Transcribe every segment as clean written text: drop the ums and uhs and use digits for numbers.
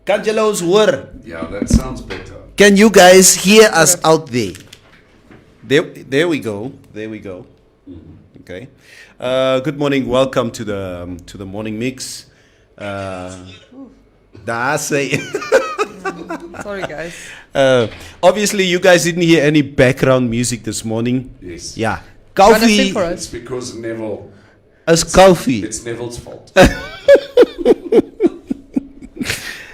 Kanjelo's hoor. Yeah, that sounds better. Can you guys hear us out there? There we go. There we go. Okay. Good morning. Welcome to the morning mix. Sorry, guys. Obviously, you guys didn't hear any background music this morning. Yes. Yeah. Wanna sing Koffie for us? It's because Neville. is coffee. It's Neville's fault.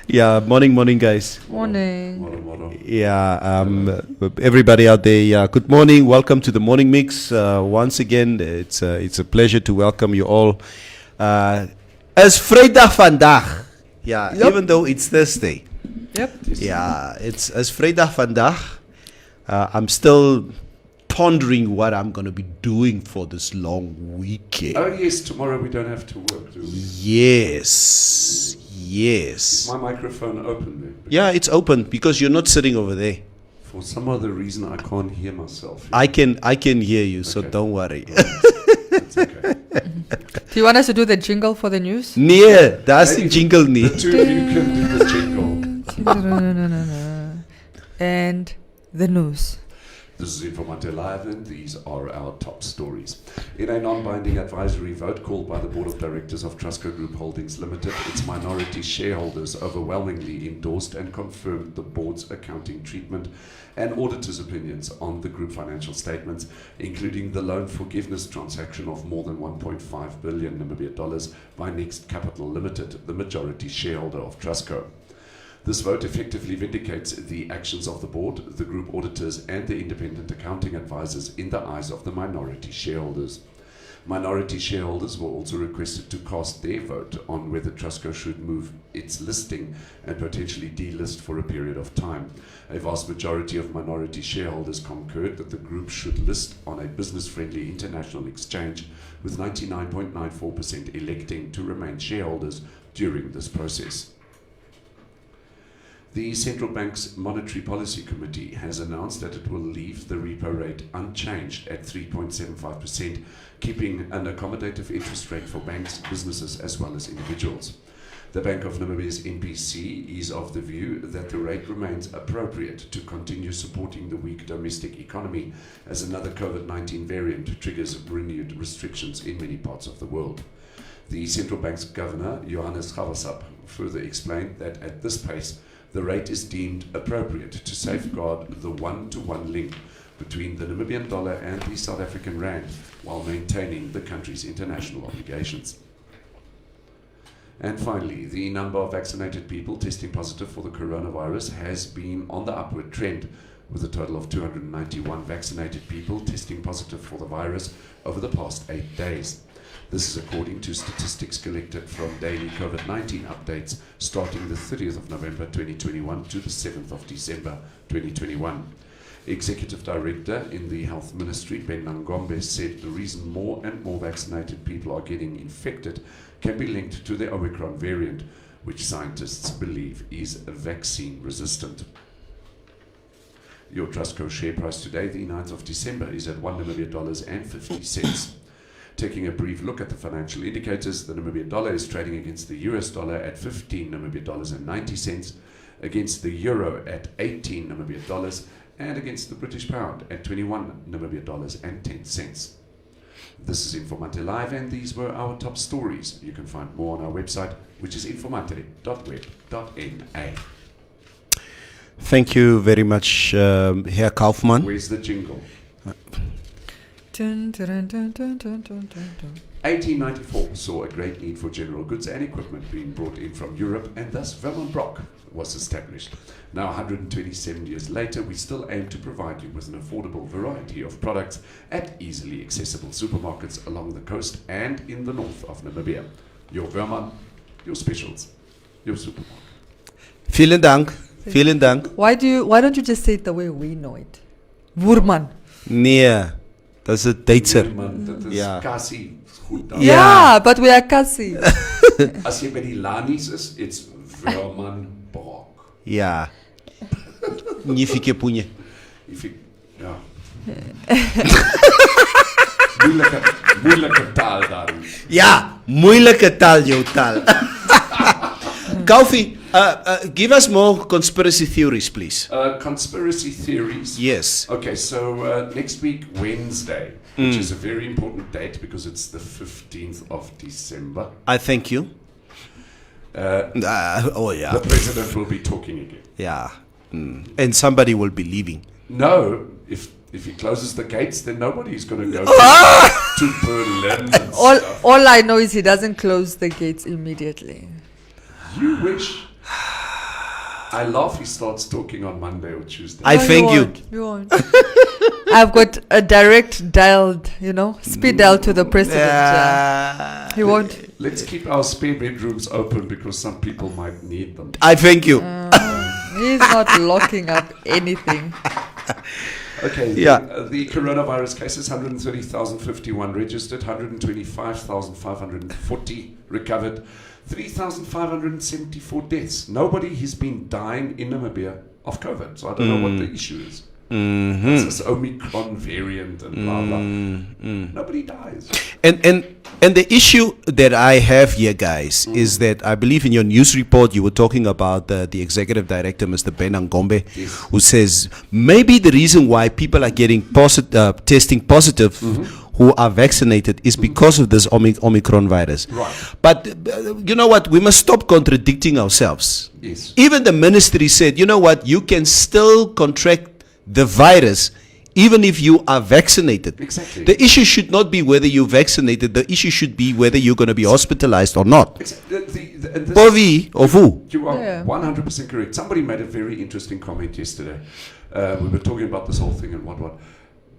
Yeah. Morning, guys. Morning. Moro. Yeah, everybody out there, yeah, good morning. Welcome to the morning mix. Once again, it's a pleasure to welcome you all. As Vrydag vandag. Yeah, Yep. even though it's Thursday. Yep. Yeah, it's as Vrydag vandag. I'm still pondering what I'm going to be doing for this long weekend. Oh yes, tomorrow we don't have to work, do we? Yes. My microphone open there. Yeah, it's open because you're not sitting over there. For some other reason I can't hear myself. I can hear you, so Okay. don't worry. It's okay. Do you want us to do the jingle for the news? Nee, that's the Maybe jingle The nie. two of you can do the jingle. And the news. This is Informate Live, and these are our top stories. In a non-binding advisory vote called by the Board of Directors of Trustco Group Holdings Limited, its minority shareholders overwhelmingly endorsed and confirmed the board's accounting treatment and auditors' opinions on the group financial statements, including the loan forgiveness transaction of more than 1.5 billion Namibian dollars by Next Capital Limited, the majority shareholder of Trustco. This vote effectively vindicates the actions of the board, the group auditors, and the independent accounting advisors in the eyes of the minority shareholders. Minority shareholders were also requested to cast their vote on whether Trustco should move its listing and potentially delist for a period of time. A vast majority of minority shareholders concurred that the group should list on a business-friendly international exchange, with 99.94% electing to remain shareholders during this process. The Central Bank's Monetary Policy Committee has announced that it will leave the repo rate unchanged at 3.75%, keeping an accommodative interest rate for banks, businesses as well as individuals. The Bank of Namibia's MPC is of the view that the rate remains appropriate to continue supporting the weak domestic economy as another COVID-19 variant triggers renewed restrictions in many parts of the world. The Central Bank's Governor, Johannes Gavasap, further explained that at this pace, the rate is deemed appropriate to safeguard the one-to-one link between the Namibian dollar and the South African rand while maintaining the country's international obligations. And finally, the number of vaccinated people testing positive for the coronavirus has been on the upward trend, with a total of 291 vaccinated people testing positive for the virus over the past 8 days. This is according to statistics collected from daily COVID-19 updates starting the 30th of November 2021 to the 7th of December 2021. Executive Director in the Health Ministry, Ben Nangombe, said the reason more and more vaccinated people are getting infected can be linked to the Omicron variant, which scientists believe is vaccine resistant. Your Trustco share price today, the 9th of December, is at $1.50. Taking a brief look at the financial indicators, the Namibian dollar is trading against the US dollar at 15 Namibian dollars and 90 cents, against the euro at 18 Namibian dollars, and against the British pound at 21 Namibian dollars and 10 cents. This is Informate Live, and these were our top stories. You can find more on our website, which is informate.web.na. Thank you very much, Herr Kaufmann. Where's the jingle? Dun, dun, dun, dun, dun, dun, dun, dun. 1894 saw a great need for general goods and equipment being brought in from Europe, and thus Vermont Rock was established. Now, 127 years later, we still aim to provide you with an affordable variety of products at easily accessible supermarkets along the coast and in the north of Namibia. Your Vermont, your specials, your supermarket. Vielen Dank. Vielen Dank. Why don't you just say it the way we know it? Woerman. Nee, that's a Duitser. Dit is Ja. kassie goed daar. Yeah, but we are Cassie. As jy by die Lanies is, it's Vermont Rock. Ja. Nifike punye. Ja. moeilike taal daar. Ja, moeilike taal jou taal. Koffie, Give us more conspiracy theories, please. Conspiracy theories. Yes. Okay, so next week, Wednesday, which is a very important date because it's the 15th of December. I thank you. Oh, yeah. The president will be talking again. Yeah. And somebody will be leaving. No, if he closes the gates, then nobody's going to go to Berlin. And stuff. All I know is he doesn't close the gates immediately. You wish. I laugh he starts talking on Monday or Tuesday. I thank you. You won't. I've got a direct dialed, speed dial to the president. He won't. Let's keep our spare bedrooms open because some people might need them. I thank you. He's not locking up anything. Okay, Yeah. The coronavirus cases, 130,051 registered, 125,540 recovered, 3,574 deaths. Nobody has been dying in Namibia of COVID, so I don't know what the issue is. It's this Omicron variant and blah blah. Nobody dies. And the issue that I have here, guys, is that I believe in your news report you were talking about the executive director, Mr. Ben Angombe, Yes. who says maybe the reason why people are getting testing positive who are vaccinated is because of this Omicron virus. Right. But you know what? We must stop contradicting ourselves. Yes. Even the ministry said, you know what? You can still contract the virus even if you are vaccinated. Exactly. The issue should not be whether you're vaccinated. The issue should be whether you're going to be hospitalized or not. Bovi or who? You are Yeah. 100% correct. Somebody made a very interesting comment yesterday. We were talking about this whole thing and what.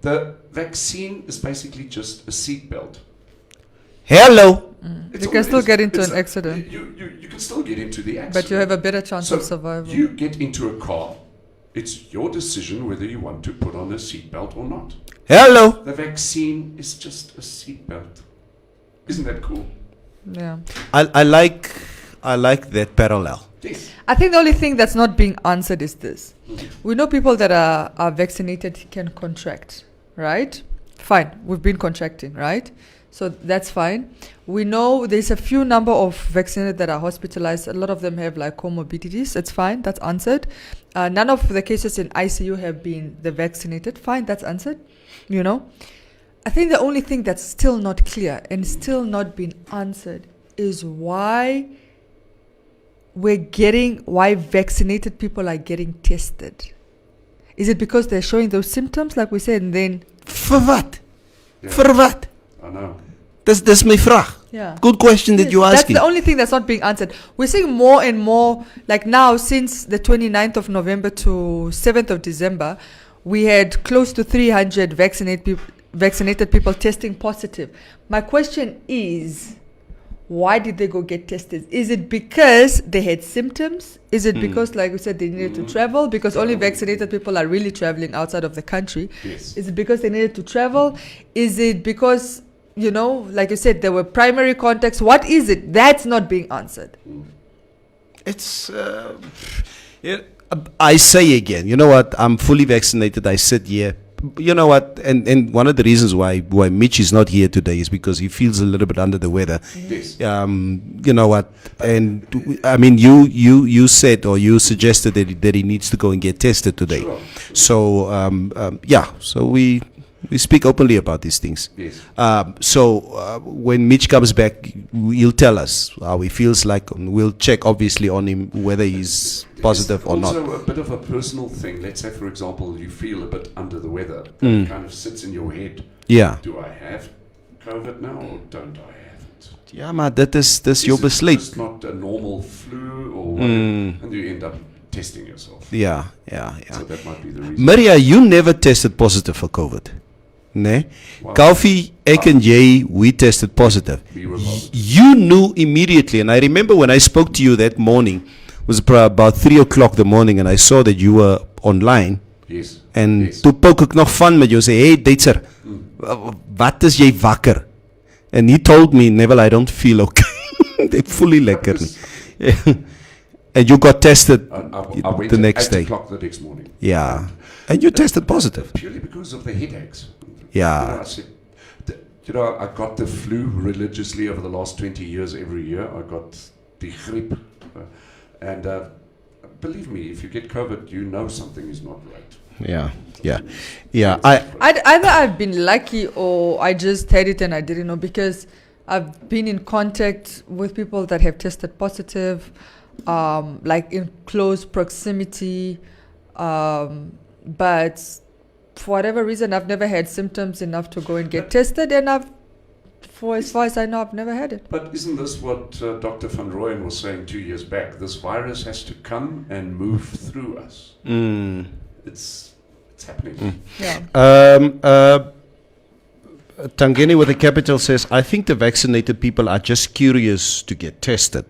The vaccine is basically just a seatbelt. Hello. You can still get into an accident. You can still get into the accident. But you have a better chance So of survival. you get into a car. It's your decision whether you want to put on a seatbelt or not. Hello. The vaccine is just a seatbelt. Isn't that cool? Yeah. I like that parallel. Yes. I think the only thing that's not being answered is this. We know people that are vaccinated can contract, right? Fine. We've been contracting, right? So that's fine. We know there's a few number of vaccinated that are hospitalized. A lot of them have like comorbidities. It's fine. That's answered. None of the cases in ICU have been the vaccinated. Fine. That's answered. I think the only thing that's still not clear and still not been answered is why vaccinated people are getting tested. Is it because they're showing those symptoms, like we said, and then... For what? Yeah. For what? I know. Dis my vraag. Yeah. Good question that you're asking. That's the only thing that's not being answered. We're seeing more and more, like now, since the 29th of November to 7th of December, we had close to 300 vaccinated people testing positive. My question is, why did they go get tested? Is it because they had symptoms? Is it because, like we said, they needed to travel? Because only vaccinated people are really traveling outside of the country. Yes. Is it because they needed to travel? Is it because, like you said, there were primary contacts? What is it? That's not being answered. It's I say again, you know what? I'm fully vaccinated. I sit here. You know what? And one of the reasons why Mitch is not here today is because he feels a little bit under the weather. Yes. You know what? And I mean, you said or you suggested that he needs to go and get tested today. Sure. So yeah. So we speak openly about these things. Yes. So when Mitch comes back, he'll tell us how he feels like. We'll check obviously on him whether he's positive or not. Also a bit of a personal thing. Let's say, for example, you feel a bit under the weather. It kind of sits in your head. Yeah. Do I have COVID now or don't I have it? Ja, maar dit is jou Is it besluit. just not a normal flu or what? And you end up testing yourself. Yeah. So that might be the reason. Maria, you never tested positive for COVID. Nee? Wow. Kofi, ek and Jay, we tested positive. We were positive. You knew immediately, and I remember when I spoke to you that morning, it was about 3 o'clock the morning, and I saw that you were online. Yes. En yes. toe pook ek nog van met jou sê, hey Duitser, wat is jy wakker? And he told me, Neville, I don't feel okay. They fully lekker nie. And you got tested I went the at next 8 day. o'clock the next morning. Yeah. And you tested positive. Purely because of the headaches. Yeah. I said, I got the flu religiously over the last 20 years every year. I got the griep. And believe me, if you get COVID, you know something is not right. Yeah. Either I've been lucky or I just had it and I didn't know, because I've been in contact with people that have tested positive, like in close proximity, but for whatever reason I've never had symptoms enough to go and get tested, and for as far as I know, I've never had it. But isn't this what Dr. van Rooyen was saying 2 years back? This virus has to come and move through us. It's happening. Yeah. Tangeni with a capital says, I think the vaccinated people are just curious to get tested,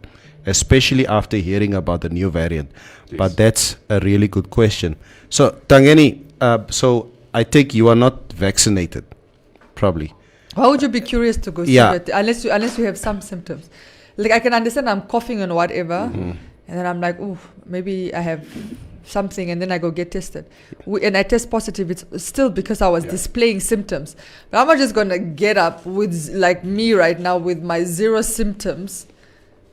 especially after hearing about the new variant. Yes. But that's a really good question. So, Tangeni, so I take you are not vaccinated, probably. Why would you be curious to go see it unless you have some symptoms? Like, I can understand I'm coughing and whatever, and then I'm like, oh, maybe I have something, and then I go get tested. And I test positive. It's still because I was displaying symptoms. But I'm not just going to get up with, like me right now, with my 0 symptoms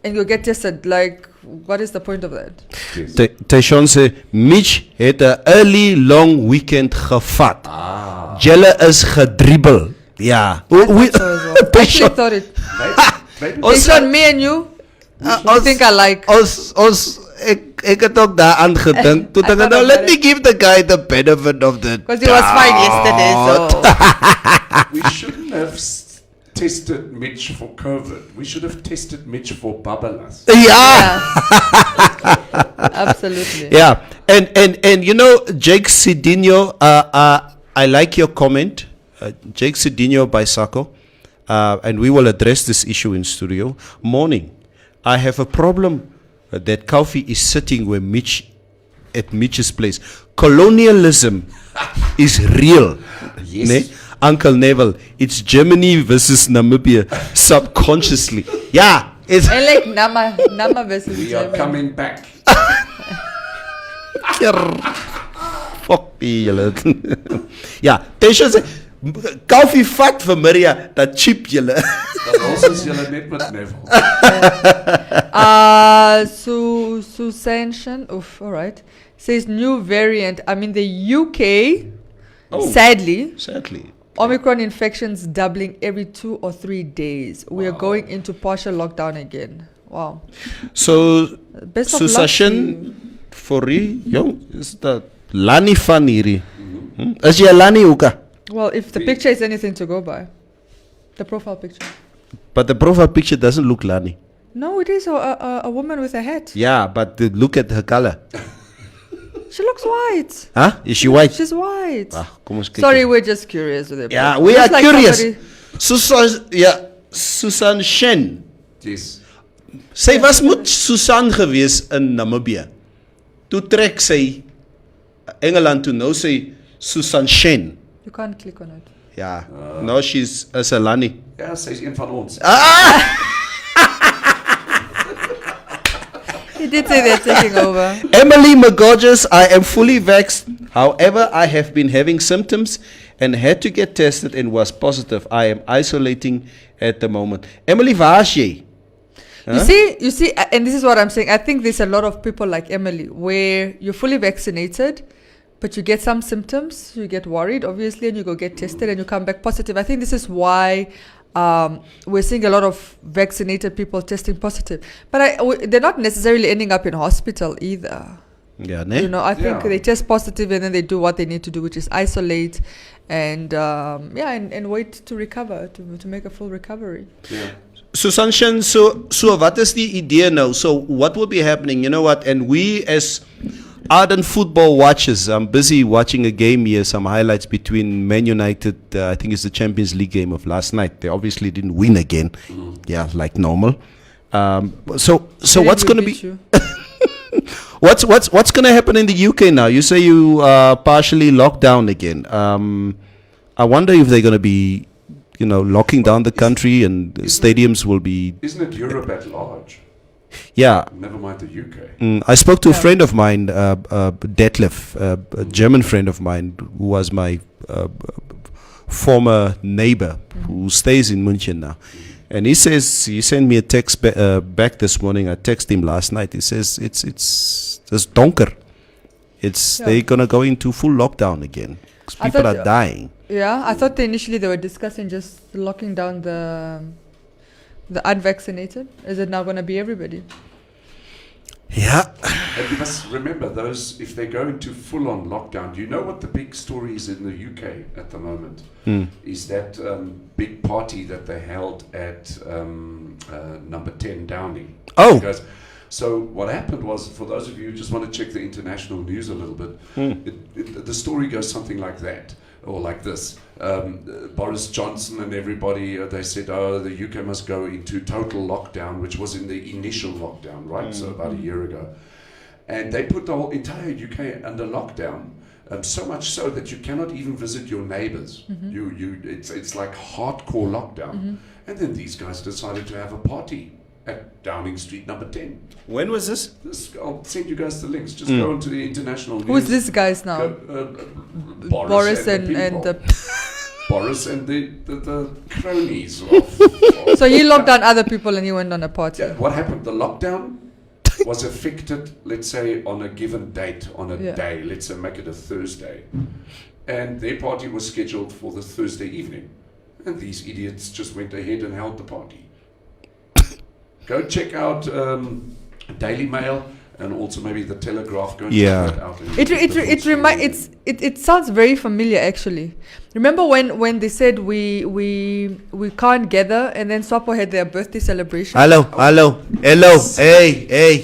and go get tested. Like, what is the point of that? Yes. Taishon sê Mitch het 'n early long weekend gevat. Julle is gedribbel. Ja. I thought so as well. I actually thought it. Maybe Based on me and you, I think I like. Ek het ook daaraan gedink. Toe I dink thought nou, about let me give the guy the benefit of the Because he was fine yesterday, so. we shouldn't have tested Mitch for COVID. We should have tested Mitch for babalas. Yeah. Absolutely. Yeah. And you know, Jake Sidinho, I like your comment. Jake Sidinho by Sako. And we will address this issue in studio. Morning. I have a problem that Kofi is sitting where at Mitch's place. Colonialism is real. Yes. Ne? Uncle Neville, it's Germany versus Namibia subconsciously. Yeah. It's And like Nama versus We are Germany. coming back. fuck me, julle. Ja, Tesha sê Kofi vat vir Maria dat chip julle. Dan ons julle net met Neville. Susanne, all right, says new variant. I mean, the UK, sadly, Omicron infections doubling every 2 or 3 days. We are going into partial lockdown again. Wow. So Best of luck to Susan you. for jong is dat Lani van hierdie. Is jy Lani hoeka? Well, if the picture is anything to go by, the profile picture. But the profile picture doesn't look Lani. No, it is a woman with a hat. Yeah, but look at her color. She looks white. Huh? Is she white? She's white. Kom ons kyk. Sorry, we're just curious with it. Yeah, we are Looks like curious. somebody- Susan Shen. Yes. Sy was moet Susan gewees in Namibië. Toe trek sy Engeland toe, nou sy Susan Shen. You can't click on it. Ja, nou she's as a Lani. Ja, sy is een van ons. He did say they're taking over. Emily McGorges, I am fully vaxxed. However, I have been having symptoms and had to get tested and was positive. I am isolating at the moment. Emily, waar is jy? You see, and this is what I'm saying. I think there's a lot of people like Emily where you're fully vaccinated, but you get some symptoms, you get worried, obviously, and you go get tested and you come back positive. I think this is why we're seeing a lot of vaccinated people testing positive. But they're not necessarily ending up in hospital either. Ja, nee? You know, I think Yeah. they test positive and then they do what they need to do, which is isolate and and wait to recover, to make a full recovery. Yeah. Susan Shen, so what is the idea now? So what will be happening? You know what? And we as ardent football watchers, I'm busy watching a game here, some highlights between Man United, I think it's the Champions League game of last night. They obviously didn't win again. Yeah, like normal. So Maybe what's we going to beat be you. what's going to happen in the UK now? You say you are partially locked down again. I wonder if they're going to be, locking down the country and stadiums will be. Isn't it Europe at large? Yeah. Never mind the UK. I spoke to a friend of mine, Detlef, a German friend of mine who was my former neighbor who stays in München now. And he says, he sent me a text back this morning. I texted him last night. He says, it's donker. They're going to go into full lockdown again. 'Cause people are dying. Yeah, I thought initially they were discussing just locking down the unvaccinated. Is it now going to be everybody? Yeah. And you must remember, if they go into full-on lockdown, you know what the big story is in the UK at the moment? Is that big party that they held at number 10 Downing. Oh. Because, so what happened was, for those of you who just want to check the international news a little bit, the story goes something like that, or like this. Boris Johnson and everybody, they said, the UK must go into total lockdown, which was in the initial lockdown, right? So about a year ago. And they put the whole entire UK under lockdown, so much so that you cannot even visit your neighbors. It's like hardcore lockdown. And then these guys decided to have a party at Downing Street number 10. When was this? I'll send you guys the links. Just go into the international news. Who's this guys now? Boris and the Boris and the cronies. So he locked down other people and he went on a party. Yeah, what happened? The lockdown was affected, let's say, on a given date, on a day. Let's say make it a Thursday. And their party was scheduled for the Thursday evening. And these idiots just went ahead and held the party. Go check out Daily Mail and also maybe the Telegraph. Go and check that out. It sounds very familiar actually. Remember when they said we can't gather, and then Swapo had their birthday celebration? Hello. Hey.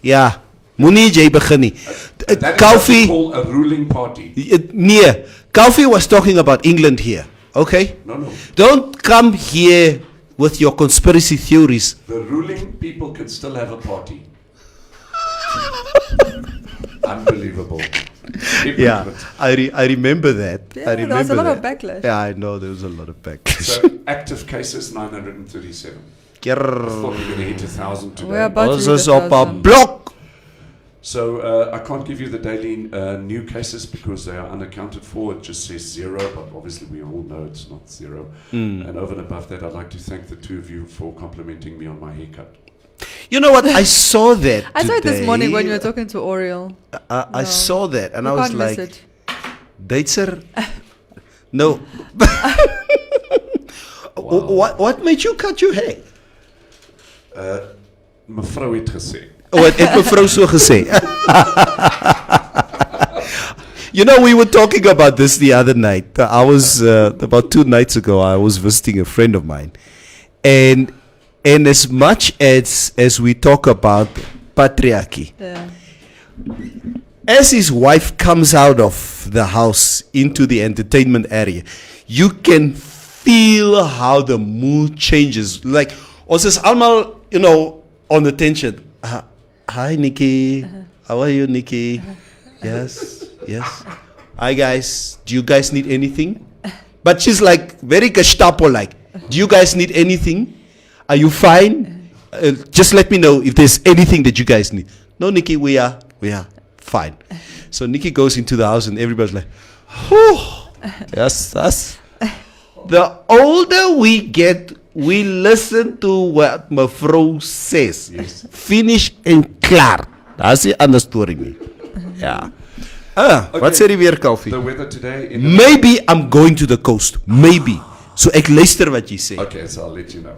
Yeah. Moenie jy begin nie. That is Kalfie, called a ruling party. nee. Kalfie was talking about England here. Okay? No. Don't come here with your conspiracy theories. The ruling people can still have a party. Unbelievable. Yeah, I remember that. Yeah, I remember there was a lot of that. backlash. Yeah, I know there was a lot of backlash. So active cases 937. I thought we were going to hit 1,000 today. We're about to Ons hit is op 'n 1,000. blok. So I can't give you the daily new cases because they are unaccounted for. It just says 0, but obviously we all know it's not 0. And over and above that, I'd like to thank the two of you for complimenting me on my haircut. You know what? I saw that I saw it this today. morning when you were talking to Oriel. I saw that and You I was can't miss like, it. Duitser? No. Wow. What made you cut your hair? Mevrou het gesê. Oh, het mevrou so gesê. You know, we were talking about this the other night. I was, about 2 nights ago, I was visiting a friend of mine. And as much as we talk about patriarchy, as his wife comes out of the house into the entertainment area, you can feel how the mood changes. Like, ons is allemaal, you know, on the tension. Hi, Nikki. How are you, Nikki? Yes. Hi, guys. Do you guys need anything? But she's like very Gestapo-like. Do you guys need anything? Are you fine? Just let me know if there's anything that you guys need. No, Nikki, we are fine. So Nikki goes into the house and everybody's like, whew. Yes, that's. The older we get, we listen to what mevrou says. Yes. Finish and klaar. That's the ander story nie. Yeah. Wat sê die weer, Kalfie? The weather today in Maybe I'm going to the coast. Maybe. So ek luister wat jy sê. Okay, so I'll let you know.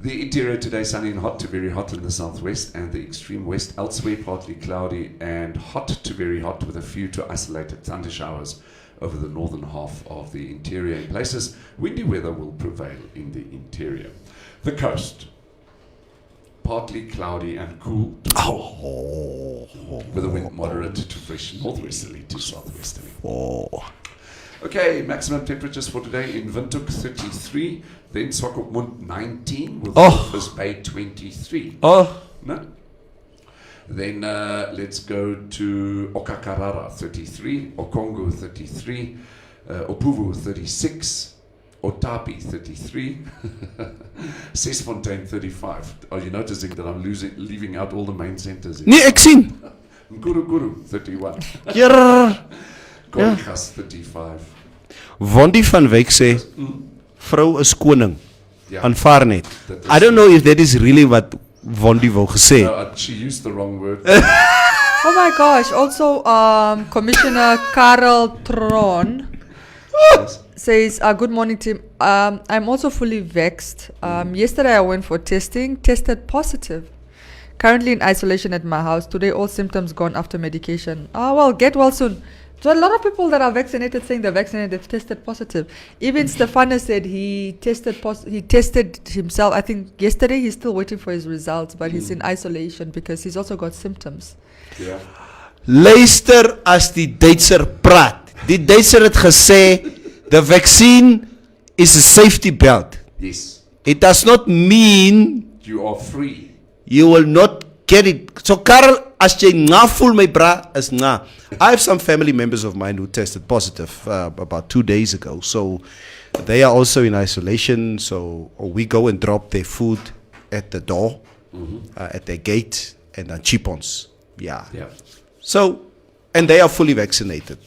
The interior today sunny and hot to very hot in the southwest, and the extreme west elsewhere partly cloudy and hot to very hot with a few to isolated thunder showers over the northern half of the interior. In places, windy weather will prevail in the interior. The coast, partly cloudy and cool with a wind moderate to fresh northwesterly to southwesterly. Okay, maximum temperatures for today in Windhoek 33, then Swakopmund 19, with Walvis Bay 23. No? Then let's go to Okakarara 33, Okongo 33, Opuvu 36, Otapi 33, Sesfontein 35. Are you noticing that I'm leaving out all the main centers? Nee, ek sien. Nguruguru 31. Koligas 35. Wondi van Wyk sê vrou is koning. Yeah. Aanvaar net. That I is- don't know if that is really what Vondi wou gesê. No, she used the wrong word. Oh my gosh. Also, Commissioner Karel Tron Yes. says, good morning, team. I'm also fully vexed. Yesterday I went for testing, tested positive. Currently in isolation at my house. Today all symptoms gone after medication. Well, get well soon. So a lot of people that are vaccinated saying they're vaccinated, they've tested positive. Even Stefano said he tested himself. I think yesterday. He's still waiting for his results, but he's in isolation because he's also got symptoms. Yeah. Luister as die Duitser praat. Die Duitser het gesê the vaccine is a safety belt. Yes. It does not mean You are free. you will not get it. So Karel, as jy nga voel my bra, is nga. I have some family members of mine who tested positive about 2 days ago. So they are also in isolation. So we go and drop their food at the door, at their gate, and then chip-ons. Yeah. Yeah. So, and they are fully vaccinated.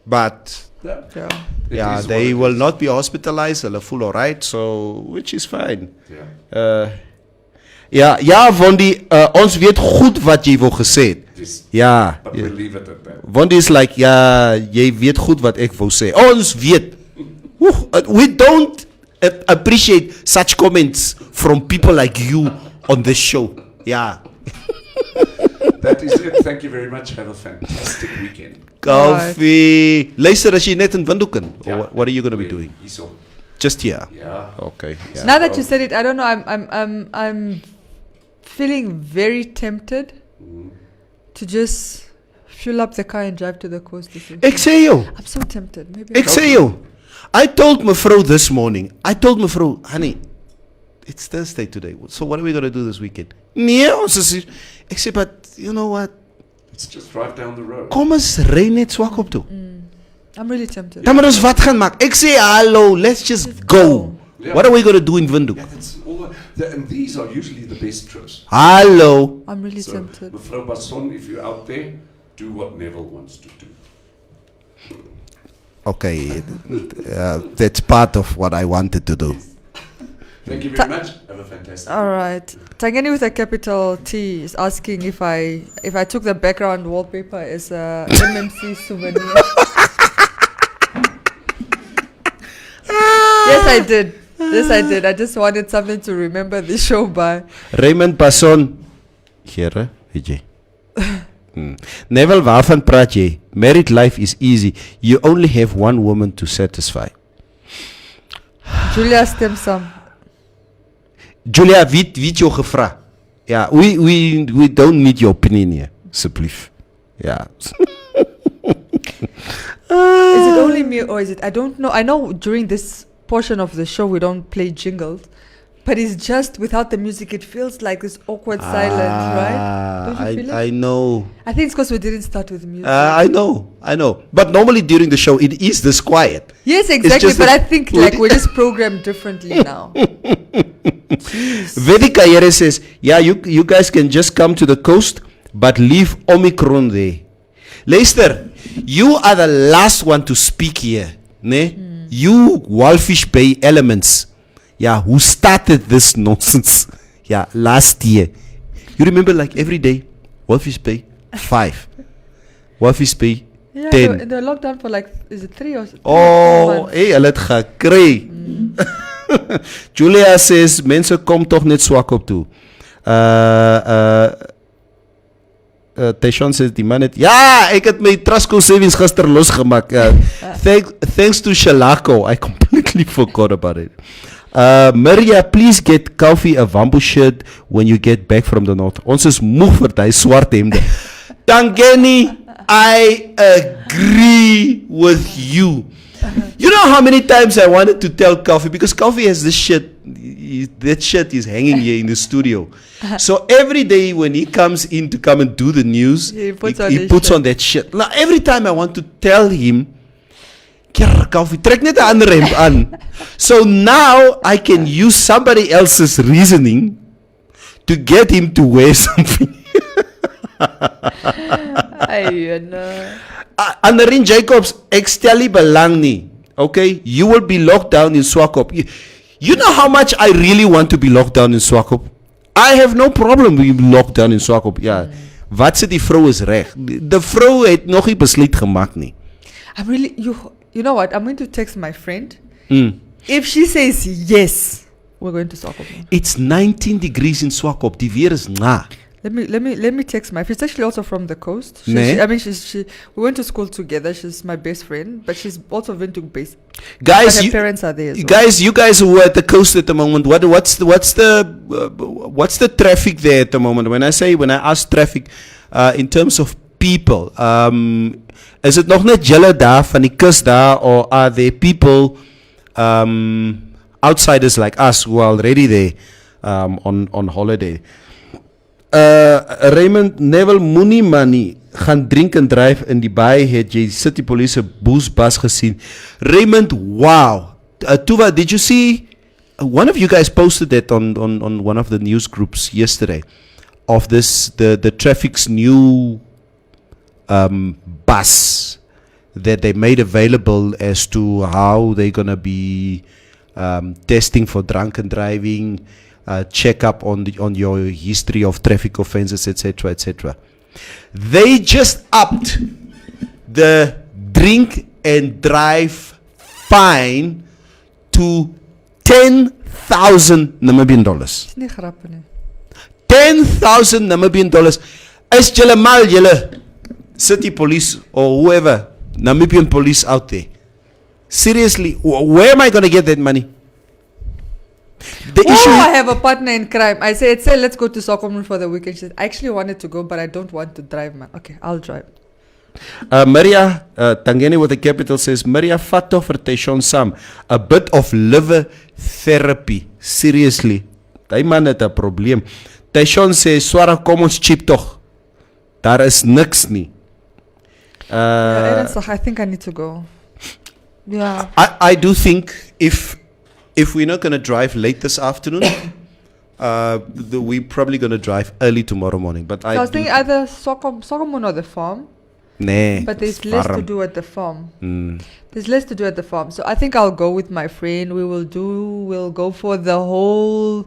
But Yeah. Yeah. It yeah, is they what it will is. not be hospitalized. They're full alright. So, which is fine. Yeah. Ja, Vondi, ons weet goed wat jy wou gesê het. Yes. Ja. But we'll leave it at that. Vondi is like, ja, jy weet goed wat ek wou sê. Ons weet. We don't appreciate such comments from people like you on this show. Ja. That is it. Thank you very much. Have a fantastic weekend. Koffie. Luister, as jy net in Windhoeken. Yeah. Or what are you going to be We- doing? Hierso. Just here. Yeah. Okay. Yeah. Now that you said it, I don't know. I'm feeling very tempted to just fuel up the car and drive to the coast. This weekend. Ek sê jou. I'm so tempted. Maybe. Ek sê jou. I told mevrou this morning. I told mevrou, honey, it's Thursday today. So what are we going to do this weekend? Nee, ons is hier. Ek sê, but you know what? Let's just drive down the road. Kom ons ry net swak op toe. I'm really tempted. Dan moet ons wat gaan maak. Ek sê, hallo, let's just go. Yeah. What are we going to do in Windhoek? Yeah, that's all. And these are usually the best trips. Hallo. I'm really So, tempted. Mevrouw Basson, if you're out there, do what Neville wants to do. Okay, that's part of what I wanted to do. Thank you very much. Have a fantastic All right. Tangani with a capital T is asking if I took the background wallpaper as a MMC souvenir. Yes, I did. Yes, I did. I just wanted something to remember the show by. Raymond Passon. Here, weet jy. Neville, waarvan praat jy? Married life is easy. You only have one woman to satisfy. Julia Stemsam. Julia, wie het jou gevra? Ja, we don't need your opinion here, asseblief. Ja. Is it only me or is it? I don't know. I know during this portion of the show we don't play jingles, but it's just without the music. It feels like this awkward silence, right? Don't you feel it? I know. I think it's because we didn't start with music. I know. But normally during the show, it is this quiet. Yes, exactly. just But that I think we like di- we're just programmed differently now. Vedika Yere says, yeah, you guys can just come to the coast, but leave Omicron there. Luister, you are the last one to speak here. Ne? You Walfish Bay elements. Yeah, who started this nonsense? Yeah, last year. You remember like every day, Walfish Bay, 5. Walfish Bay, Yeah, 10. they're locked down for like, is it 3 or 4 Oh, months? hey, hulle het gekry. Julia says, mense kom tog net swak op toe. Taishon says, die man het, ja, ek het my Trustco savings gister losgemaak. Thanks to Shalako, I completely forgot about it. Maria, please get Kofi a Wambo shirt when you get back from the north. Ons is moeg vir die swart hemde. Tangeni, I agree with you. You know how many times I wanted to tell Kofi, because Kofi has this shirt, that shirt is hanging here in the studio. So every day when he comes in to come and do the news, He puts on that shirt. Now every time I want to tell him, "Kerr, Kofi, trek net 'n ander hemp aan." So now I can use somebody else's reasoning to get him to wear something. Ay, no. Annerin Jacobs, ek stel nie belang nie. Okay, you will be locked down in Swakop. You know how much I really want to be locked down in Swakop? I have no problem being locked down in Swakop. Ja. Wat sê die vrou is reg. Die vrou het nog nie besluit gemaak nie. I'm really you know what? I'm going to text my friend. If she says yes, we're going to Swakop. It's 19 degrees in Swakop. Die weer is na. Let me text my friend. She's actually also from the coast. Nee. We went to school together. She's my best friend, but she's also been to base. Guys, her parents are there as well. Guys, you guys who are at the coast at the moment, what's the traffic there at the moment? When I ask traffic, in terms of people, is it nog net julle daar van die kus daar, or are there people, outsiders like us who are already there, on holiday? Raymond Neville moenie money gaan drink en drive in die baie het jy city police boost bus gesien. Raymond, wow. Tuva, did you see one of you guys posted that on one of the news groups yesterday of this the traffic's new bus that they made available as to how they're going to be testing for drunken driving, check up on your history of traffic offenses, etc., etc. They just upped the drink and drive fine to 10,000 Namibian dollars. Dis nie grappig nie. 10,000 Namibian dollars. Is julle mal, julle city police or whoever, Namibian police out there? Seriously, where am I going to get that money? I have a partner in crime. I said, let's go to Stockholm for the weekend. She said, I actually wanted to go, but I don't want to drive, man. Okay, I'll drive. Maria Tangeni with a capital says, Maria Fato for Taishon Sam. A bit of liver therapy. Seriously. Die man het 'n probleem. Taishon says, Swara, kom ons cheap toch. Daar is niks nie. I think I need to go. Yeah. I do think if we're not going to drive late this afternoon, we're probably going to drive early tomorrow morning. But I was thinking either Stockholm or the farm. Nee, but there's less to do at the farm. There's less to do at the farm. So I think I'll go with my friend. We'll go for the whole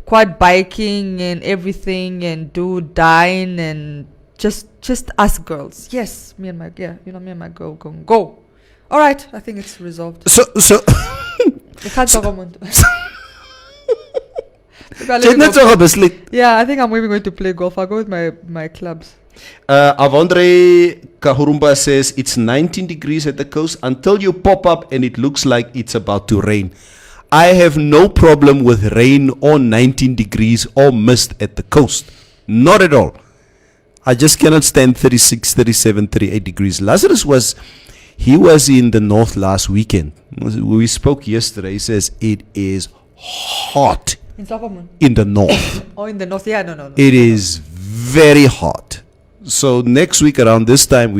quad biking and everything and dine and just us girls. Yes, me and my girl go. All right, I think it's resolved. So Ek gaan Stockholm. Yeah, I think I'm maybe going to play golf. I'll go with my clubs. Avondre Kahurumba says it's 19 degrees at the coast until you pop up and it looks like it's about to rain. I have no problem with rain or 19 degrees or mist at the coast. Not at all. I just cannot stand 36, 37, 38 degrees. Lazarus was in the north last weekend. We spoke yesterday. He says it is hot in the north. Oh, in the north. Yeah, no. It is very hot. So next week around this time,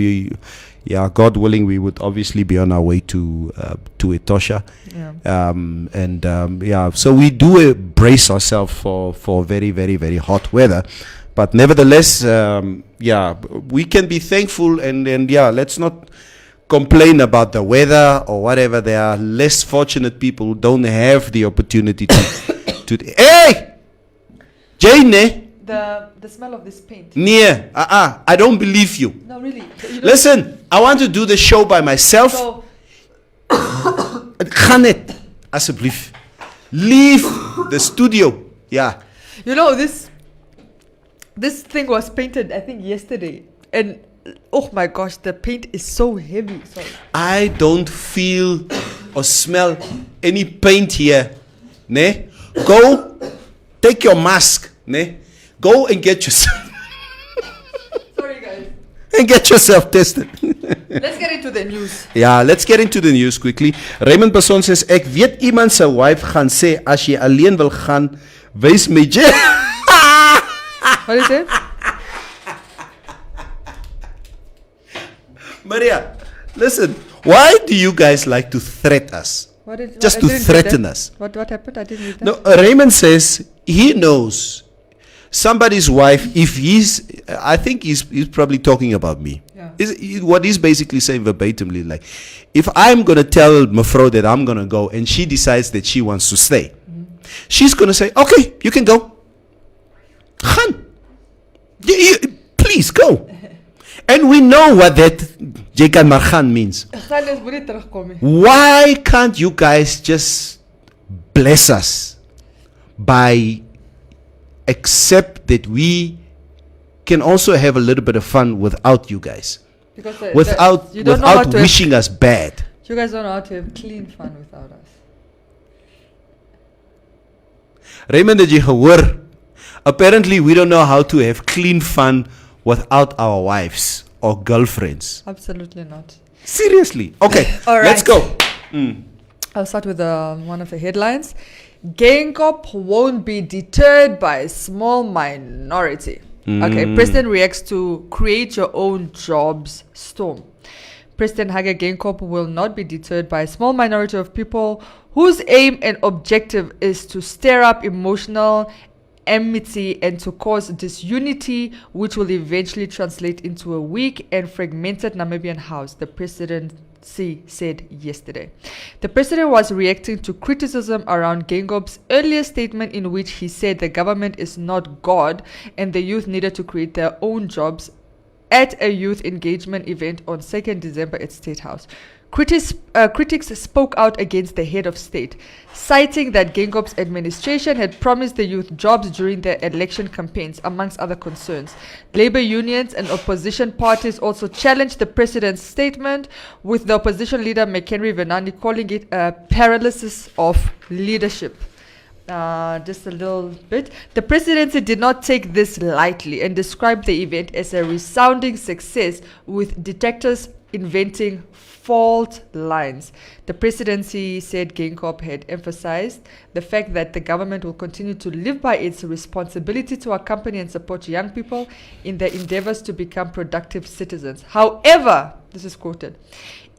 God willing, we would obviously be on our way to Etosha. Yeah. So we do brace ourselves for very, very, very hot weather. But nevertheless, we can be thankful and let's not complain about the weather or whatever. There are less fortunate people who don't have the opportunity to Hey! Jane! The smell of this paint. Nee, I don't believe you. No, really. Listen, I want to do the show by myself. So, Ga net, asseblief. Leave the studio. Yeah. You know, this thing was painted, I think, yesterday. And, oh my gosh, the paint is so heavy. Sorry. I don't feel or smell any paint here. Ne? Go, take your mask. Ne? Go and get yourself. Sorry, guys. And get yourself tested. Let's get into the news. Yeah, let's get into the news quickly. Raymond Person says, ek weet iemand se wife gaan sê, as jy alleen wil gaan, wys my jy. What is it? Maria, listen, why do you guys like to threat us? Just to threaten us. What happened? I didn't read that. No, Raymond says he knows somebody's wife, if I think he's probably talking about me. Yeah. What he's basically saying verbatimly, like, if I'm going to tell Mefro that I'm going to go and she decides that she wants to stay, she's going to say, okay, you can go. Khan, please go. And we know what that Jekan Markhan means. Why can't you guys just bless us by accept that we can also have a little bit of fun without you guys? Without wishing us bad. You guys don't know how to have clean fun without us. Raymond, did you hear? Apparently we don't know how to have clean fun without our wives or girlfriends. Absolutely not. Seriously. Okay, All right. let's go. I'll start with one of the headlines. Gangkop won't be deterred by a small minority. Okay, President reacts to create your own jobs storm. President Hage Gangkop will not be deterred by a small minority of people whose aim and objective is to stir up emotional enmity and to cause disunity, which will eventually translate into a weak and fragmented Namibian house, the presidency said yesterday. The president was reacting to criticism around Gangkop's earlier statement in which he said the government is not God and the youth needed to create their own jobs at a youth engagement event on 2nd December at State House. Critics spoke out against the head of state, citing that Gangkop's administration had promised the youth jobs during their election campaigns, amongst other concerns. Labor unions and opposition parties also challenged the president's statement, with the opposition leader McHenry Venani calling it a paralysis of leadership. Just a little bit. The presidency did not take this lightly and described the event as a resounding success, with detectives inventing fault lines. The presidency said Gangkop had emphasized the fact that the government will continue to live by its responsibility to accompany and support young people in their endeavors to become productive citizens. However, this is quoted,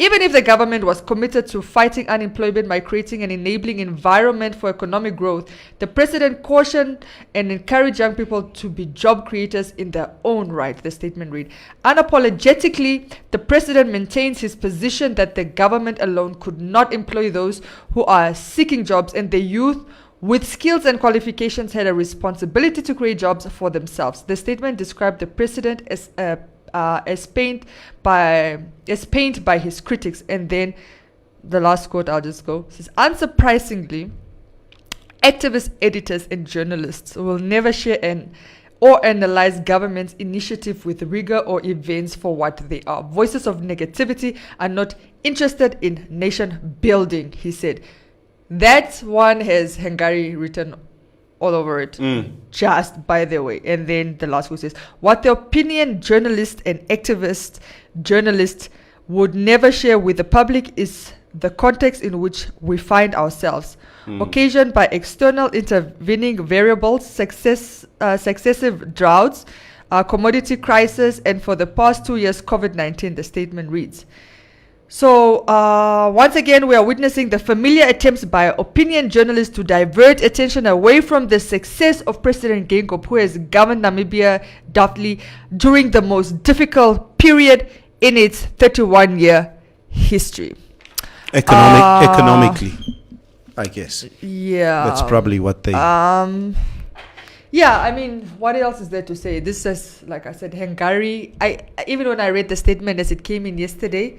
even if the government was committed to fighting unemployment by creating an enabling environment for economic growth, the president cautioned and encouraged young people to be job creators in their own right, the statement read. Unapologetically, the president maintains his position that the government alone could not employ those who are seeking jobs, and the youth with skills and qualifications had a responsibility to create jobs for themselves. The statement described the president as pained by his critics. And then the last quote, I'll just go, says, unsurprisingly, activist editors and journalists will never share or analyze government's initiative with rigor or events for what they are. Voices of negativity are not interested in nation building, he said. That one has Hankari written all over it, just by the way. And then the last quote says, what the opinion journalists and activist journalists would never share with the public is the context in which we find ourselves, occasioned by external intervening variables, successive droughts, commodity crisis, and for the past 2 years, COVID-19, the statement reads. So, once again, we are witnessing the familiar attempts by opinion journalists to divert attention away from the success of President Gangkop, who has governed Namibia deftly during the most difficult period in its 31-year history. Economically, I guess. Yeah. That's probably what they... Yeah, I mean, what else is there to say? This is, like I said, Hankari. Even when I read the statement as it came in yesterday,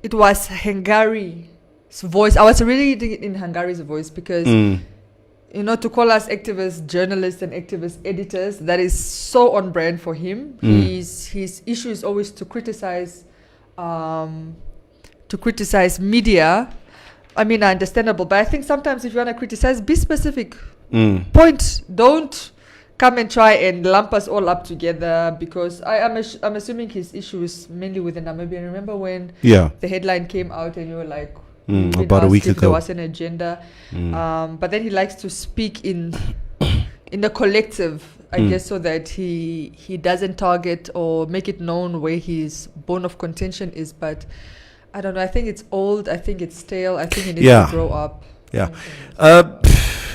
it was Hankari's voice. I was reading it in Hankari's voice because, to call us activist journalists and activist editors, that is so on brand for him. His issue is always to criticize media. I mean, understandable, but I think sometimes if you want to criticize, be specific. Point. Don't come and try and lump us all up together, because I'm assuming his issue is mainly with the Namibian. Remember when the headline came out and you were like, about a week ago, there was an agenda, but then he likes to speak in the collective, I guess, so that he doesn't target or make it known where his bone of contention is. But I don't know, I think it's old, I think it's stale, I think it needs to grow up.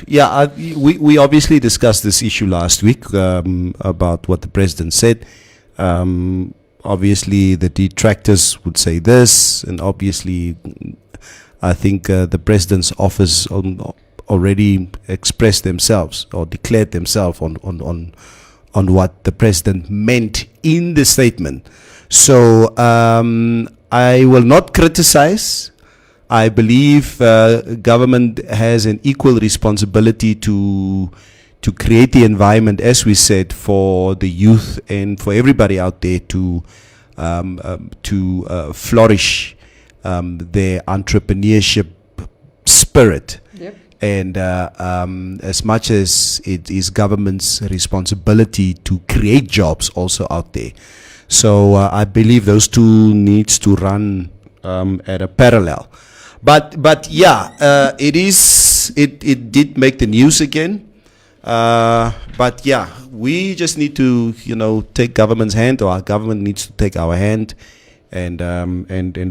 We obviously discussed this issue last week about what the president said. obviously the detractors would say this, and obviously I think the president's office already expressed themselves or declared themselves on what the president meant in the statement. So I will not criticize. I believe government has an equal responsibility to create the environment, as we said, for the youth and for everybody out there to flourish their entrepreneurship spirit. Yep. And as much as it is government's responsibility to create jobs also out there. So I believe those two needs to run at a parallel. But yeah, it did make the news again. But yeah, we just need to, take government's hand, or our government needs to take our hand, and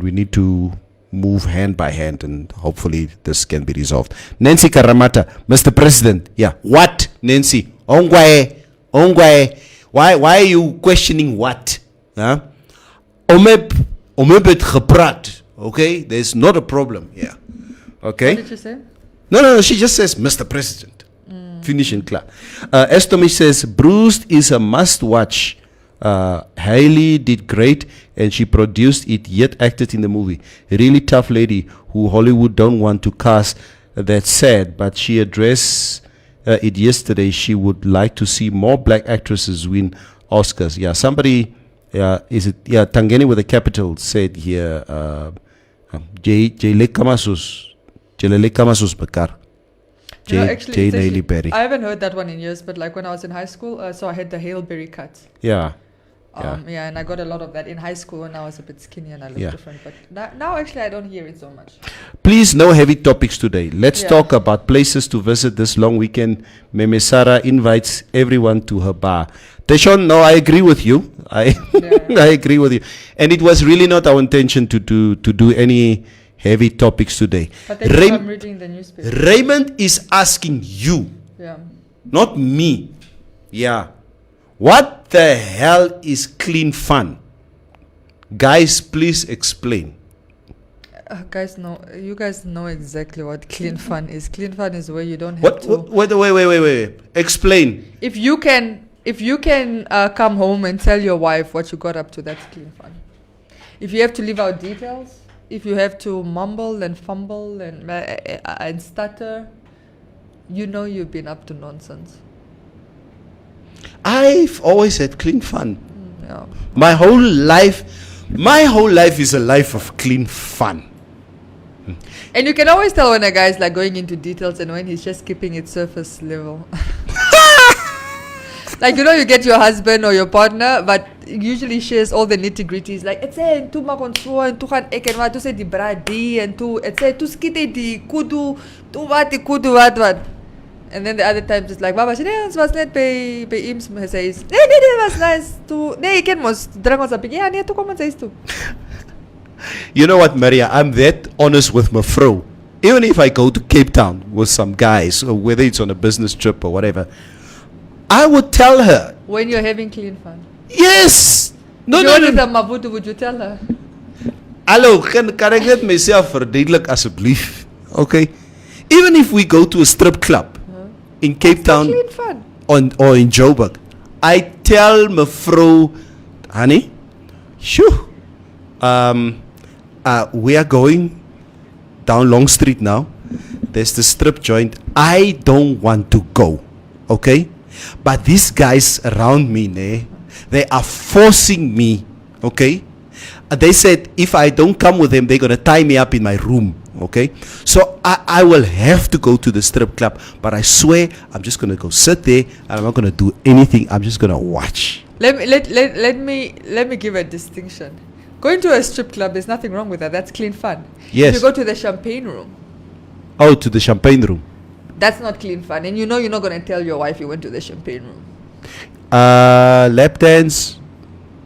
we need to move hand by hand, and hopefully this can be resolved. Nancy Karamata, Mr. President. Yeah, what, Nancy? Ongwae. Why are you questioning what? Huh? Omeb het gepraat. Okay, there's not a problem here. Okay. What did you say? No. She just says, Mr. President. Finish and clear. Estomy says, Bruised is a must-watch. Hailey did great, and she produced it, yet acted in the movie. A really tough lady who Hollywood don't want to cast. That's sad, but she addressed it yesterday. She would like to see more black actresses win Oscars. Yeah, somebody, Tangeni with a capital said here, Jele Kamasus Bakar. No, actually, Hailey Berry. I haven't heard that one in years, but like when I was in high school, so I had the Hail Berry cut. Yeah. Yeah, and I got a lot of that in high school when I was a bit skinny and I looked different. But now actually I don't hear it so much. Please, no heavy topics today. Let's talk about places to visit this long weekend. Meme Sara invites everyone to her bar. Teshon, no, I agree with you. I agree with you. And it was really not our intention to do any heavy topics today. But then I'm reading the newspaper. Raymond is asking you, not me. Yeah. What the hell is clean fun? Guys, please explain. You guys know exactly what clean fun is. Clean fun is where you don't have to. Wait. Explain. If you can come home and tell your wife what you got up to, that's clean fun. If you have to leave out details, if you have to mumble and fumble and stutter, you've been up to nonsense. I've always had clean fun. Yeah. My whole life is a life of clean fun. And you can always tell when a guy is like going into details and when he's just keeping it surface level. Like, you get your husband or your partner, but usually shares all the nitty-gritties. Like, it's a tu makonso and tu kan ek en wat tu se di bradi and tu it's a tu skite di kudu tu wat. And then the other times it's like, Baba, nee, was net by Ims. He says, nee, was nice. Nee, ik ken mos drang ons op. Ja, nee, tu kom ons tu. You know what, Maria? I'm that honest with my fro. Even if I go to Cape Town with some guys, or whether it's on a business trip or whatever, I would tell her. When you're having clean fun. Yes. No. With a mabutu, would you tell her? Hallo, kan ek net myself verduidelik asseblief? Okay. Even if we go to a strip club in Cape Town or in Joburg, I tell mevrou, honey, we are going down Long Street now. There's the strip joint. I don't want to go. Okay? But these guys around me, they are forcing me. Okay? They said if I don't come with them, they're going to tie me up in my room. Okay? So I will have to go to the strip club. But I swear, I'm just going to go sit there and I'm not going to do anything. I'm just going to watch. Let me give a distinction. Going to a strip club, there's nothing wrong with that. That's clean fun. Yes. If you go to the champagne room. Oh, to the champagne room. That's not clean fun. And you're not going to tell your wife you went to the champagne room. Lap dance.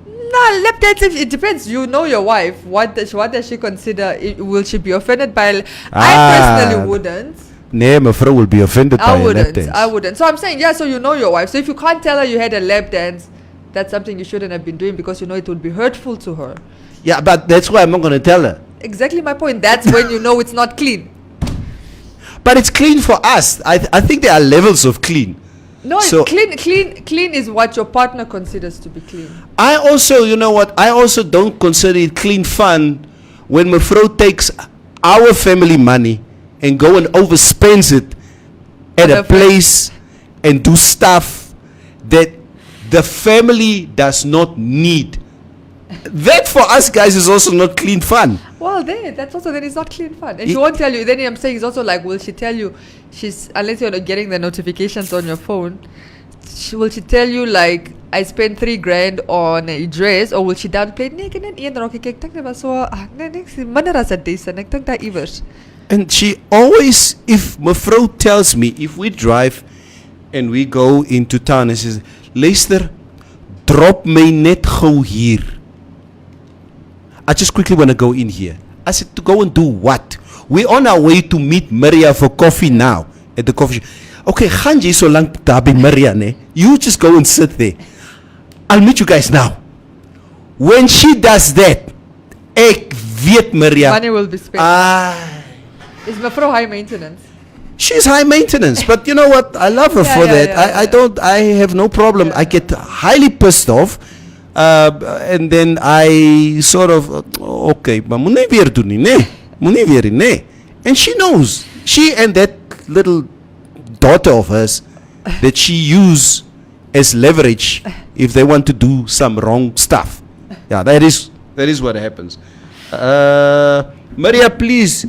No, lap dance, it depends. You know your wife. What does she consider? Will she be offended by... I personally wouldn't. Nee, mevrou will be offended by a lap dance. I wouldn't. So I'm saying, so you know your wife. So if you can't tell her you had a lap dance, that's something you shouldn't have been doing because you know it would be hurtful to her. Yeah, but that's why I'm not going to tell her. Exactly my point. That's when you know it's not clean. But it's clean for us. I think there are levels of clean. No, So- clean is what your partner considers to be clean. I also, you know what? I also don't consider it clean fun when Mevrouw takes our family money and go and overspends it at On a her friend. place and do stuff that the family does not need. That for us guys is also not clean fun. Well, that's also then it's not clean fun. And It- she won't tell you. Then I'm saying it's also like, will she tell you? Unless you're not getting the notifications on your phone, will she tell you like I spent $3,000 on a dress, or will she downplay? Nee, ek het net eendag gekyk. Ek dink dit was so niks minder as 'n decent. Ek dink daar iewers. And she always, if Mevrouw tells me, if we drive and we go into town and says, luister, drop my net gou hier. I just quickly want to go in here. I said, to go and do what? We're on our way to meet Maria for coffee now at the coffee shop. Okay, gaan jy so lank daar by Maria, ne? You just go and sit there. I'll meet you guys now. When she does that, ek weet Maria. Money will be spent. Is mevrou high maintenance? She's high maintenance, but you know what? I love her Yeah, for yeah, that. yeah, I have no problem. Yeah. I get highly pissed off, and then I sort of, okay, maar moenie weer doen nie, nee. Moenie weer nie, nee. And she knows. She and that little daughter of hers that she use as leverage if they want to do some wrong stuff. Yeah, that is what happens. Maria, please.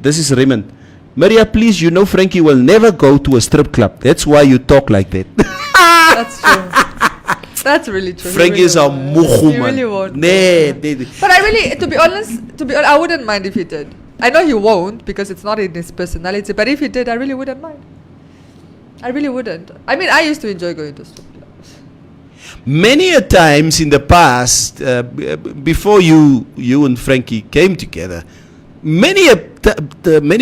This is Raymond. Maria, please, you know Frankie will never go to a strip club. That's why you talk like that. That's true. That's really true. He Frankie really is a won't. mogo He man. really won't. Nee. But I really, to be honest, I wouldn't mind if he did. I know he won't because it's not in his personality. But if he did, I really wouldn't mind. I really wouldn't. I mean, I used to enjoy going to strip clubs. Many a times in the past, before you and Frankie came together, many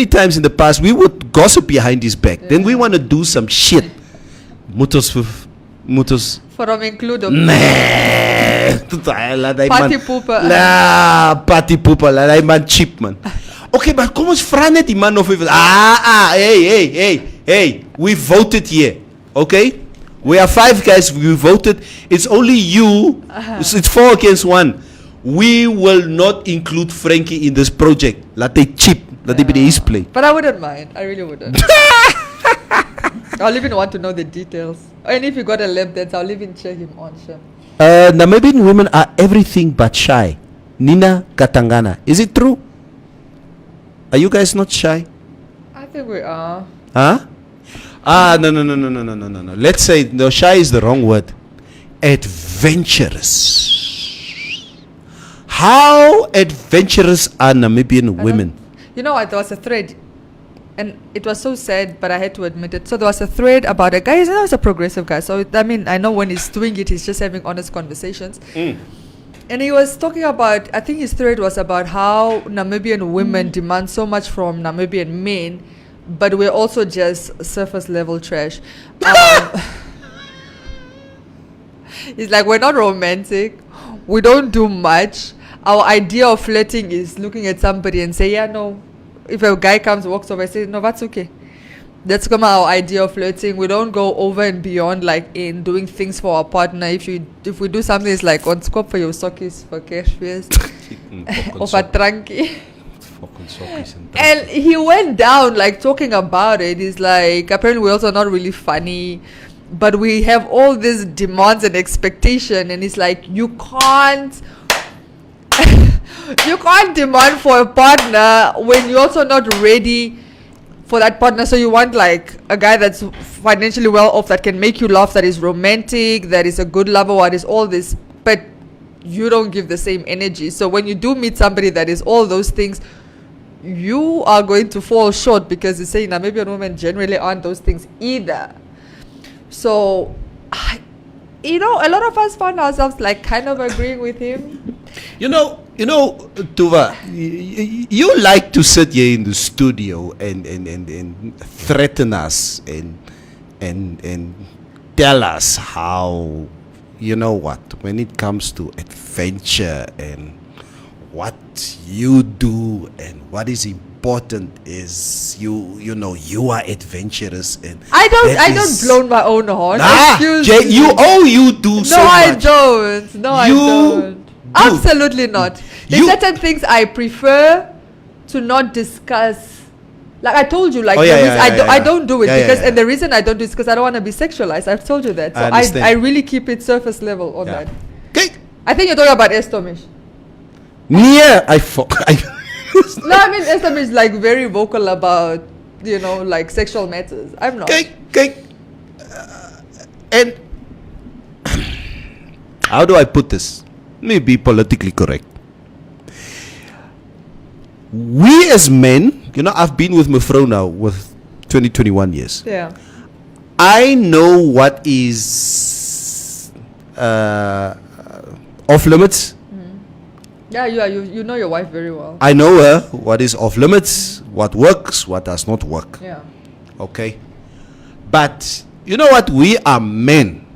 times in the past we would gossip behind his back. Then we want to do some shit. Mutos. For hom include op. Nee. Laat hy Party man- pooper. La, party pooper. Laat hy man cheap man. Okay, maar kom ons vra net die man of hy hey, we voted here. Okay? We are 5 guys, we voted. It's only you. It's 4 against 1. We will not include Frankie in this project. Laat hy cheap. Laat hy by die huis play. But I wouldn't mind. I really wouldn't. I'll even want to know the details. And if you got a lap dance, I'll even cheer him on. Sure. Namibian women are everything but shy. Nina Katangana. Is it true? Are you guys not shy? I think we are. Huh? No. Let's say, no, shy is the wrong word. Adventurous. How adventurous are Namibian women? You know what? There was a thread, and it was so sad, but I had to admit it. So there was a thread about a guy. He's a progressive guy. So I mean, I know when he's doing it, he's just having honest conversations. And he was talking about, I think his thread was about how Namibian women demand so much from Namibian men, but we're also just surface level trash. It's like we're not romantic. We don't do much. Our idea of flirting is looking at somebody and say, yeah, no. If a guy comes, walks over, I say, no, that's okay. That's come our idea of flirting. We don't go over and beyond, like in doing things for our partner. If we do something, it's like on scope for your sockies for cash fears or for tranky. And he went down like talking about it. He's like, apparently we're also not really funny, but we have all these demands and expectation. And it's like, you can't demand for a partner when you're also not ready for that partner. So you want like a guy that's financially well off, that can make you laugh, that is romantic, that is a good lover, what is all this, but you don't give the same energy. So when you do meet somebody that is all those things, you are going to fall short, because you say Namibian women generally aren't those things either. So a lot of us found ourselves like kind of agreeing with him. You know, Tuva, you like to sit here in the studio and threaten us and tell us how, you know what, when it comes to adventure and what you do and what is important is you know you are adventurous and I don't blow my own horn. Excuse Jay, me. you do so I much. don't. No, I You don't. do. Absolutely not. There's You- certain things I prefer to not discuss. Like I told you, like Oh, the yeah, reason yeah, I yeah. don't do it Yeah, yeah, because, yeah. and the reason I don't do it is because I don't want to be sexualized. I've told you that. So I understand. I really keep it surface level on Yeah. that. Okay. I think you're talking about Estomish. Near No, I mean Estomish is like very vocal about, you know, like sexual matters. I'm not. Okay. And how do I put this? Let me be politically correct. We as men, you know, I've been with Mefro now with 21 years. Yeah. I know what is off limits. Yeah, you know your wife very well. I know her, what is off limits, what works, what does not work. Yeah. Okay. But you know what? We are men.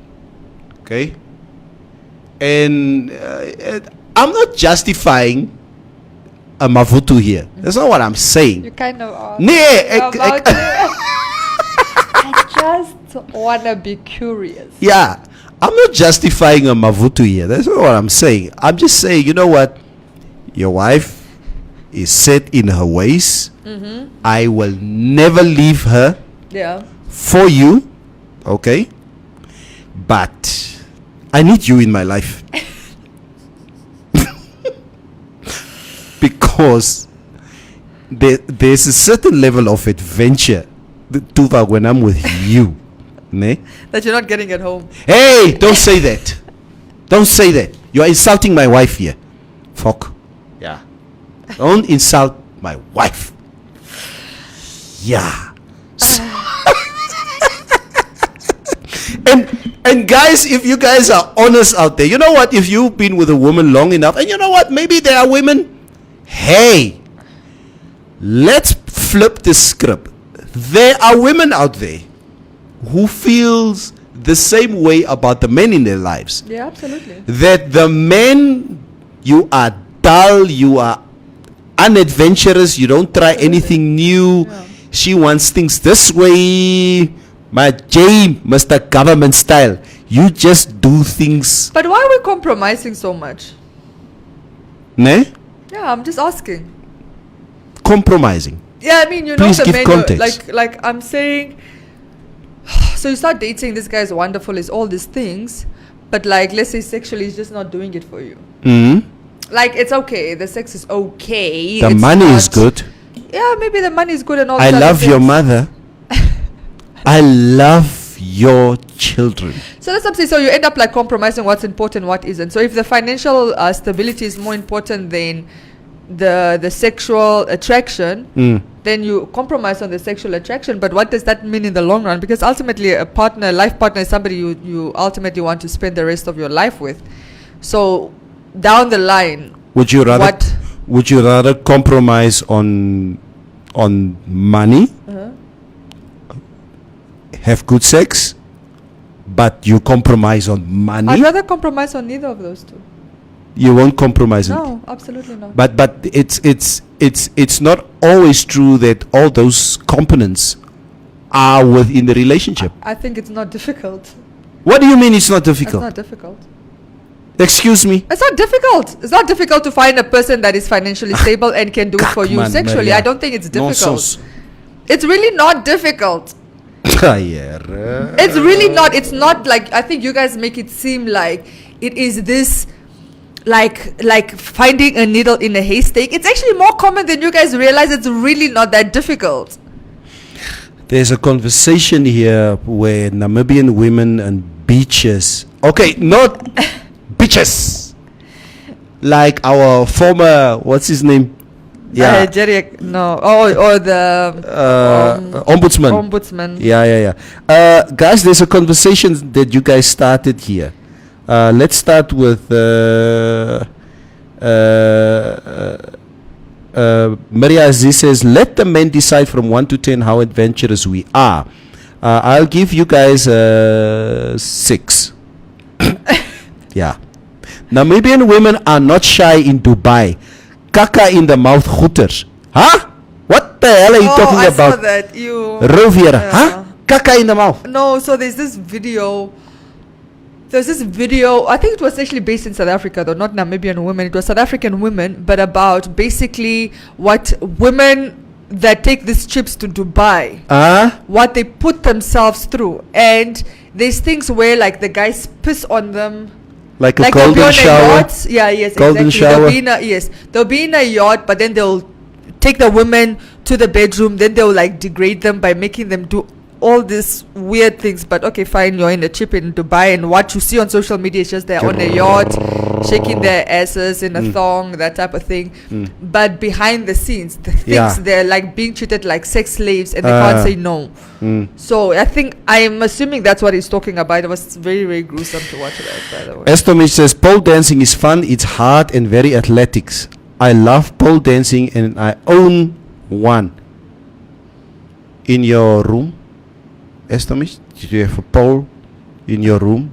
Okay. And I'm not justifying a mavutu here. That's not what I'm saying. You kind of are. I just wanna be curious. yeah. I'm not justifying a mavutu here. That's not what I'm saying. I'm just saying, you know what? Your wife is set in her ways. I will never leave her Yeah. for you. Okay? But I need you in my life. Because there's a certain level of adventure Tuva when I'm with you. Ne? That you're not getting at home. Hey, don't say that. Don't say that. You are insulting my wife here. Fuck. Yeah. Don't insult my wife. Yeah. And guys, if you guys are honest out there, you know what? If you've been with a woman long enough, and you know what? Maybe there are women. Hey, let's flip the script. There are women out there who feels the same way about the men in their lives. Yeah, absolutely. That the men, you are dull, you are unadventurous, you don't try anything new. Yeah. She wants things this way. My Jay, Mr. Government style. You just do things. But why are we compromising so much? Ne? Yeah, I'm just asking. Compromising. Yeah, I mean, you know, Please the give men, context. like I'm saying, so you start dating, this guy is wonderful, is all these things, but like, let's say sexually, he's just not doing it for you. Like, it's okay, the sex is okay. The it's money is not- good. Yeah, maybe the money is good and all I that. love your mother. I love your children. So that's what I'm saying. So you end up like compromising what's important, what isn't. So if the financial stability is more important than the sexual attraction, then you compromise on the sexual attraction. But what does that mean in the long run? Because ultimately a life partner is somebody you ultimately want to spend the rest of your life with. So down the line, Would you rather what? would you rather compromise on money, have good sex, but you compromise on I'd money? rather compromise on neither of those two. You won't compromise on. No, absolutely not. But it's not always true that all those components are within the relationship. I think it's not difficult. What do you mean it's not It's difficult? not difficult. Excuse me. It's not difficult. It's not difficult to find a person that is financially stable and can do it for you man, sexually. Maria. I don't think it's difficult. Nonsense. It's really not difficult. Yeah. It's really not. It's not like, I think you guys make it seem like it is this like finding a needle in a haystack. It's actually more common than you guys realize. It's really not that difficult. There's a conversation here where Namibian women and beaches. Okay, not bitches. Like our former, what's his name? Yeah, Jerry, no. Or the ombudsman. ombudsman. Yeah. Guys, there's a conversation that you guys started here. Let's start with Maria Aziz says, let the men decide from 1 to 10 how adventurous we are. I'll give you guys 6. Yeah. Namibian women are not shy in Dubai. Kaka in the mouth hooters. Huh? What the hell are you talking I about? saw that. You. Roviera. Yeah. Huh? Kaka in the mouth. No, so there's this video. There's this video, I think it was actually based in South Africa though, not Namibian women. It was South African women, but about basically what women that take these trips to Dubai, what they put themselves through. And there's things where like the guys piss on them. Like a Like they'll be golden on a shower. yacht. Yeah, yes, Golden exactly. shower. They'll be in a yacht, but then they'll take the women to the bedroom. Then they'll like degrade them by making them do all these weird things. But okay, fine, you're in a trip in Dubai, and what you see on social media is just they're on a yacht, shaking their asses in a thong, that type of thing. But behind the scenes, the things they're like being treated like sex slaves, and they can't say no. So I'm assuming that's what he's talking about. It was very, very gruesome to watch that, by the way. Estomich says pole dancing is fun, it's hard and very athletics. I love pole dancing and I own one. In your room, Estomich, do you have a pole in your room?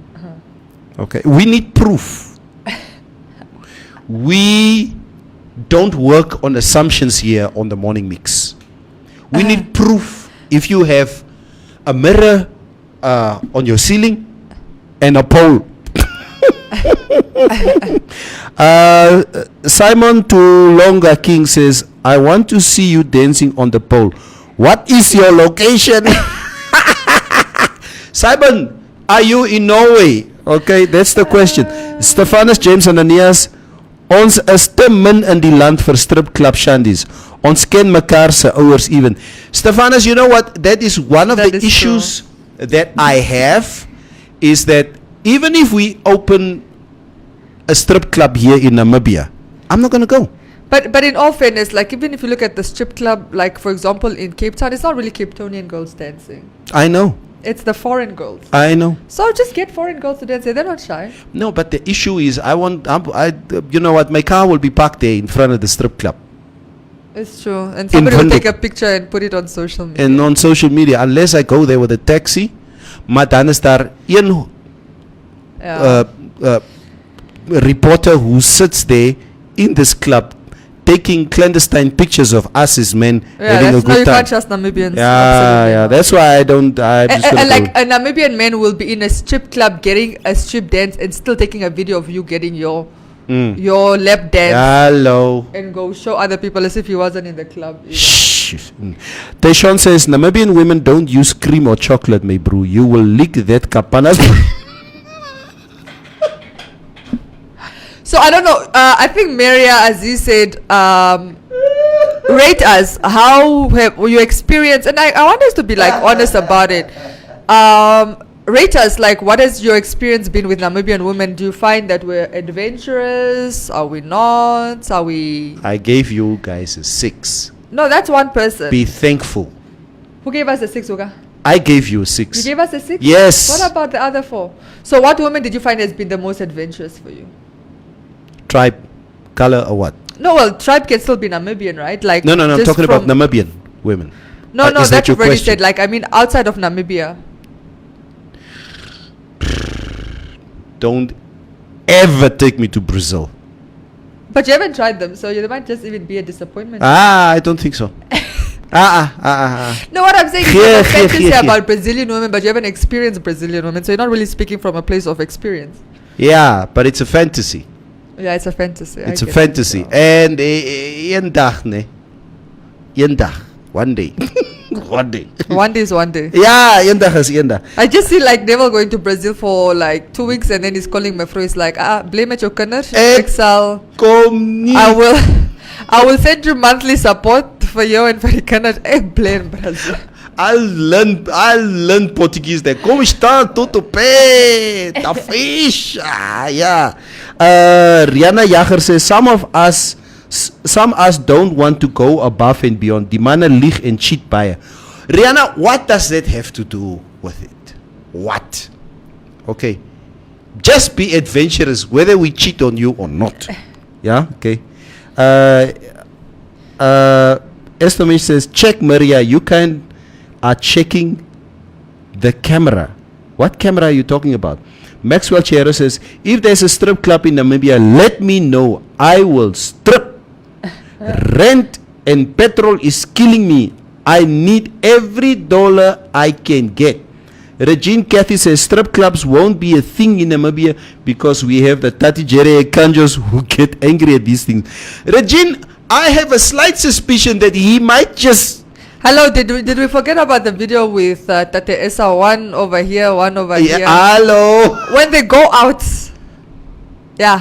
Okay, we need proof. We don't work on assumptions here on the morning mix. We need proof. If you have a mirror on your ceiling and a pole. Simon Tulonga King says, I want to see you dancing on the pole. What is your location? Simon, are you in Norway? Okay, that's the question. Stephanus James Ananias, ons is te min in die land vir stripklub shandies. Ons ken mekaar se ouers even. Stephanus, you know what? That is one of That the is issues that I have, is that even if we open a strip club here in Namibia, I'm not going to go. But in all fairness, like even if you look at the strip club, like for example in Cape Town, it's not really Cape Townian girls dancing. I know. It's the foreign girls. I know. So just get foreign girls to dance. They're not shy. No, but the issue is, you know what? My car will be parked there in front of the strip club. It's true. And somebody will Windhoek. take a picture and put it on social media. And on social media, unless I go there with a taxi, maar dan is daar een reporter who sits there in this club taking clandestine pictures of us as men having a no, good you time. can't trust Namibians. Yeah, Absolutely yeah. not. That's why I don't. I'm just gonna And like go. a Namibian man will be in a strip club getting a strip dance and still taking a video of you getting your lap dance Hello. and go show other people as if he wasn't in the club. Shh. Tayshawn says Namibian women don't use cream or chocolate, my bro. You will lick that kapanas. So I don't know. I think Maria, as you said, rate us. How have you experienced? And I want us to be like honest about it. Rate us. Like, what has your experience been with Namibian women? Do you find that we're adventurous? Are we not? Are we? I gave you guys a 6. No, that's one person. Be thankful. Who gave us a 6, Uga? I gave you a 6. You gave us a 6? Yes. What about the other 4? So what woman did you find has been the most adventurous for you? Tribe, color, or what? No, well, tribe can still be Namibian, right? Like No, I'm just talking about from- Namibian women. No, Is that your you've already question? said. Like, I mean, outside of Namibia. Don't ever take me to Brazil. But you haven't tried them, so you might just even be a disappointment. I don't think so. No, what I'm saying is you Here, have a here, fantasy here, here. about Brazilian women, but you haven't experienced Brazilian women, so you're not really speaking from a place of experience. Yeah, but it's a fantasy. Yeah, it's a fantasy. It's a fantasy. And een dag, nee. Een dag. One day. One day. One day is one day. Yeah, een dag is een dag. I just see like Neville going to Brazil for like 2 weeks and then he's calling my friend. He's like, blame it your kinders. Excel. Kom nie. I will send you monthly support for you and for the kinders. Blame Brazil. I'll learn Portuguese there. Como está? Tudo bem? Tá fish. Yeah. Rihanna Jager says, some us don't want to go above and beyond. Die mannen lieg and cheat by. Rihanna, what does that have to do with it? What? Okay. Just be adventurous whether we cheat on you or not. Yeah? Okay. Esther says, check Maria, you are checking the camera. What camera are you talking about? Maxwell Chera says, if there's a strip club in Namibia, let me know. I will strip. Rent and petrol is killing me. I need every dollar I can get. Regine Cathy says, strip clubs won't be a thing in Namibia because we have the Tati Jere Kanjos who get angry at these things. Regine, I have a slight suspicion that he might just... Hello, did we forget about the video with Tate Esa, one over here, one over here? Hello. When they go out,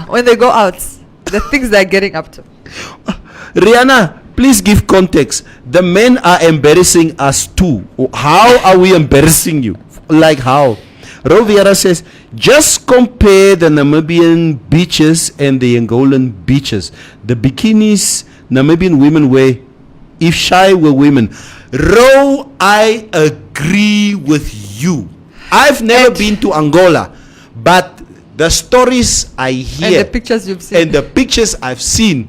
when they go out, the things they're getting up to. Rihanna, please give context. The men are embarrassing us too. How are we embarrassing you? Like how? Roviera says, just compare the Namibian beaches and the Angolan beaches. The bikinis Namibian women wear, if shy were women. Ro, I agree with you. I've never been to Angola, but the stories I hear and the pictures you've seen and the pictures I've seen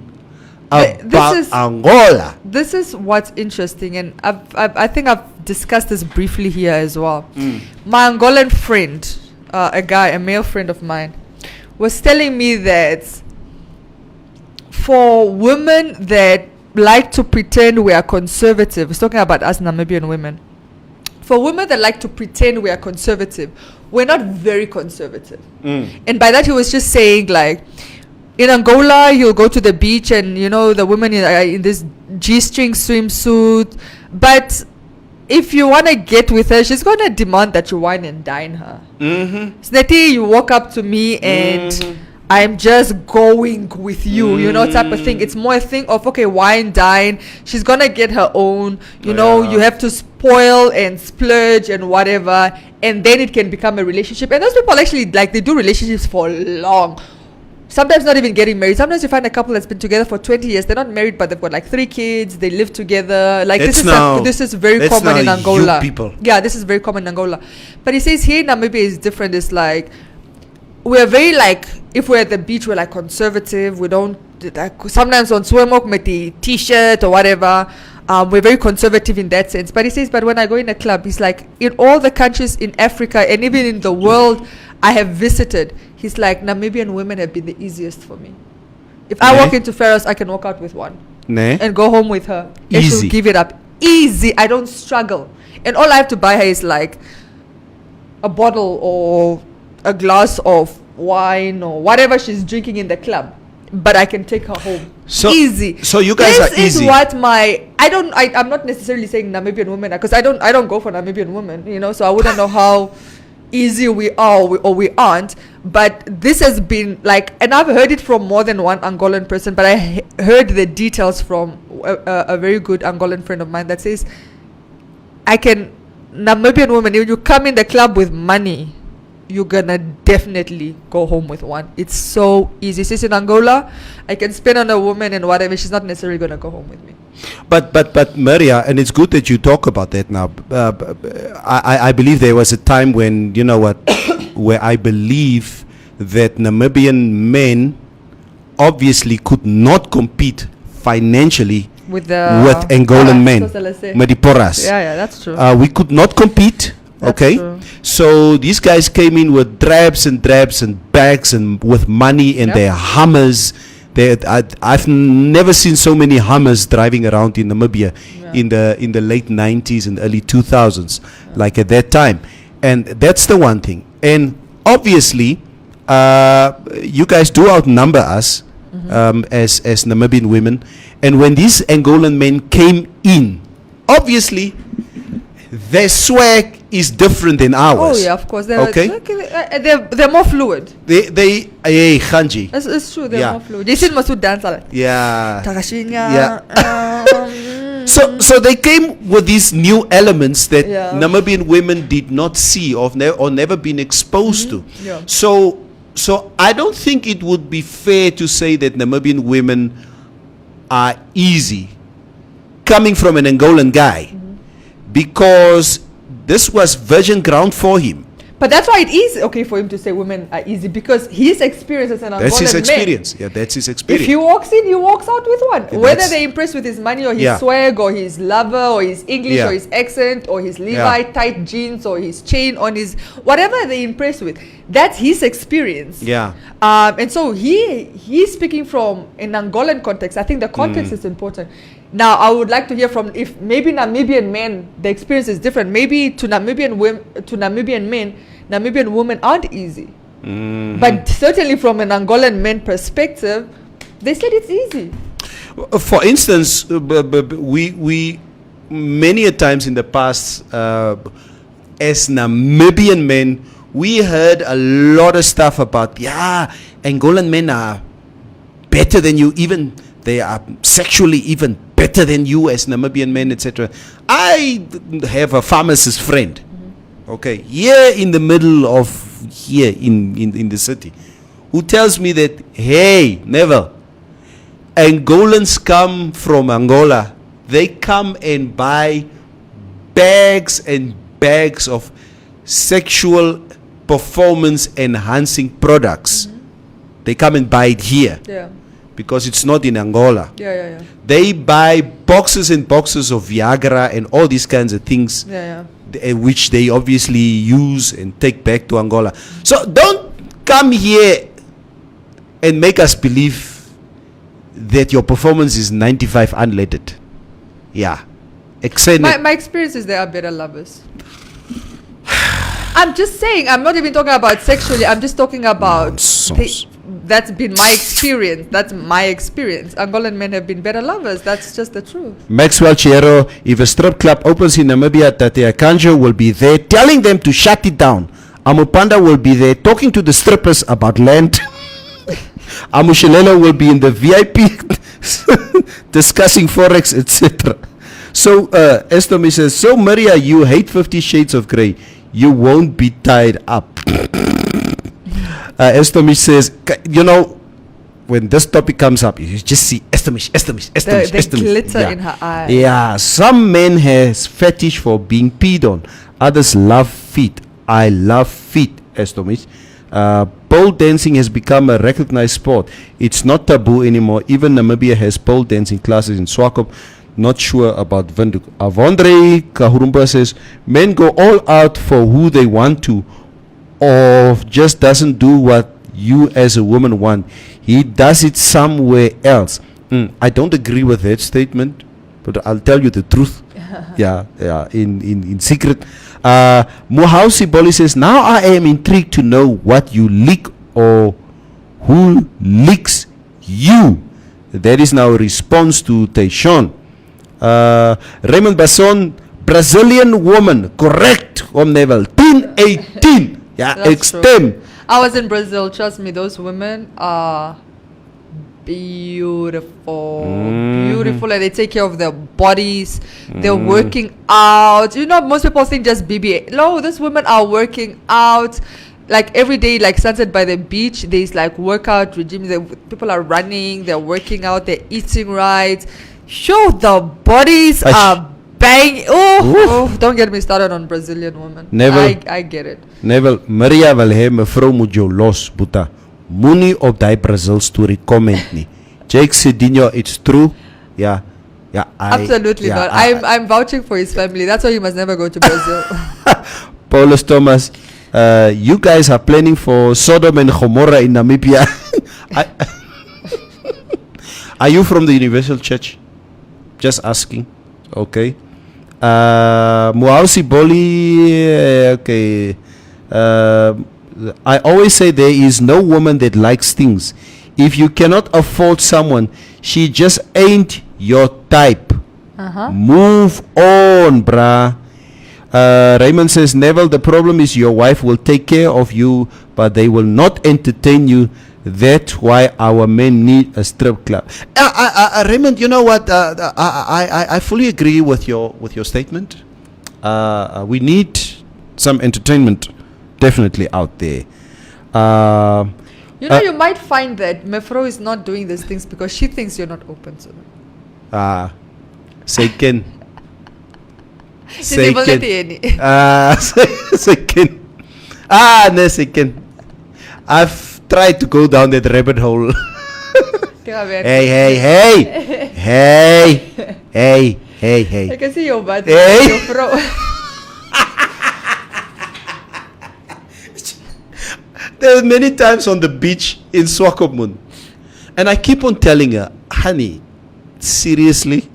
about this is, Angola. This is what's interesting, and I think I've discussed this briefly here as well. My Angolan friend, a male friend of mine, was telling me that for women that like to pretend we are conservative, he's talking about us Namibian women. For women that like to pretend we are conservative, we're not very conservative. And by that he was just saying, like, in Angola, you'll go to the beach and, the women in this G-string swimsuit. But if you want to get with her, she's going to demand that you wine and dine her. Snetty, you walk up to me and I'm just going with you, type of thing. It's more a thing of, okay, wine, dine. She's going to get her own. You have to spoil and splurge and whatever. And then it can become a relationship. And those people actually, they do relationships for long. Sometimes not even getting married. Sometimes you find a couple that's been together for 20 years. They're not married, but they've got 3 kids. They live together. This is very common in Angola. People. Yeah, this is very common in Angola. But he says here in Namibia is different. It's we're very if we're at the beach, we're conservative. We don't sometimes on swim up with the t-shirt or whatever. We're very conservative in that sense. But he says, but when I go in a club, he's in all the countries in Africa and even in the world I have visited, he's Namibian women have been the easiest for me. If I walk into Ferris, I can walk out with one and go home with her. Easy. And she'll give it up. Easy. I don't struggle. And all I have to buy her is a bottle or a glass of wine or whatever she's drinking in the club. But I can take her home. So easy. So you guys are easy. This is what I'm not necessarily saying Namibian women, because I don't go for Namibian women, so I wouldn't know how easy we are or we aren't. But this has been and I've heard it from more than one Angolan person, but I heard the details from a very good Angolan friend of mine that says, Namibian women, if you come in the club with money, you're gonna definitely go home with one. It's so easy. Since in Angola, I can spend on a woman and whatever, she's not necessarily gonna go home with me. But Maria, and it's good that you talk about that now. I believe there was a time when, where I believe that Namibian men obviously could not compete financially with Angolan men. Mediporas. Yeah, that's true. We could not compete. Okay, so these guys came in with drabs and bags and with money and their Hummers. I've never seen so many Hummers driving around in Namibia in the late 90s and early 2000s, at that time. And that's the one thing. And obviously, you guys do outnumber us as Namibian women. And when these Angolan men came in, obviously, their swag is different than ours. Oh yeah, of course. They're more fluid. Khanji. It's true. They're more fluid. You see Masood dance Yeah. Takashinya. So they came with these new elements that Namibian women did not see or never been exposed to. Yeah. So I don't think it would be fair to say that Namibian women are easy coming from an Angolan guy. Because this was virgin ground for him. But that's why it is okay for him to say women are easy, because his experience as an Angolan That's his man, experience. Yeah, that's his experience. if he walks in, he walks out with one. Yeah, Whether that's- they're impressed with his money or his Yeah. swag or his lover or his English Yeah. or his accent or his Levi Yeah. tight jeans or his chain on his whatever they're impressed with, that's his experience. Yeah. And so he's speaking from an Angolan context. I think the context is important. Now, I would like to hear from, if maybe Namibian men, the experience is different. Maybe to Namibian men, Namibian women aren't easy. But certainly from an Angolan man perspective, they said it's easy. For instance, we many a times in the past, as Namibian men, we heard a lot of stuff about, Angolan men are better than you, even they are sexually even better than you as Namibian men, etc. I have a pharmacist friend, okay, here in the middle of here in the city, who tells me that, hey, Neville, Angolans come from Angola. They come and buy bags and bags of sexual performance enhancing products. They come and buy it here Yeah. because it's not in Angola. Yeah. They buy boxes and boxes of Viagra and all these kinds of things, Yeah. which they obviously use and take back to Angola. So don't come here and make us believe that your performance is 95 unleaded. Yeah. My experience is they are better lovers. I'm just saying, I'm not even talking about sexually, I'm just talking about Nonsense. that's been my experience. That's my experience. Angolan men have been better lovers. That's just the truth. Maxwell Chiero, if a strip club opens in Namibia, Tate Akanjo will be there telling them to shut it down. Amupanda will be there talking to the strippers about land. Amushilelo will be in the VIP discussing forex, etc. So Estomi says, so Maria, you hate 50 Shades of Grey. You won't be tied up. Estomi says, you know, when this topic comes up, you just see Estomish. The glitter in her eye. Yeah, some men has fetish for being peed on. Others love feet. I love feet, Estomish. Pole dancing has become a recognized sport. It's not taboo anymore. Even Namibia has pole dancing classes in Swakop. Not sure about Windhoek. Avondre Kahurumba says, men go all out for who they want to, or just doesn't do what you as a woman want. He does it somewhere else. I don't agree with that statement, but I'll tell you the truth. In secret. Muhausi Boli says, now I am intrigued to know what you leak or who leaks you. That is now a response to Taishon. Raymond Basson, Brazilian woman, correct, Om Neville, 1018. Yeah, That's extend. true. I was in Brazil. Trust me, those women are beautiful, beautiful, and they take care of their bodies. They're working out. You know, most people think just BBA. No, these women are working out. Like every day, like Sunset by the beach, there's like workout regimes. People are running, they're working out, they're eating right. Sure, the bodies are bang. Oh, don't get me started on Brazilian women. Never. I get it. Neville, Maria wil hê mevrou moet jou los, Boeta. Moenie op die Brazil story comment nie. Jake Cedinho, it's true. Yeah. Absolutely not. I'm vouching for his family. That's why you must never go to Brazil. Paulus Thomas, you guys are planning for Sodom and Gomorrah in Namibia. Are you from the Universal Church? Just asking. Okay. Muausi Boli, okay. I always say there is no woman that likes things. If you cannot afford someone, she just ain't your type. Move on, brah. Raymond says, Neville, the problem is your wife will take care of you, but they will not entertain you. That's why our men need a strip club. Raymond, you know what? I fully agree with your statement. We need some entertainment, definitely out there. You might find that Mefro is not doing these things because she thinks you're not open to them. Say Ken. Say Ken. Say Ken. Nesiken. I've tried to go down that rabbit hole. Hey. I can see your butt. Hey. Your fro. There are many times on the beach in Swakopmund, and I keep on telling her, honey, seriously,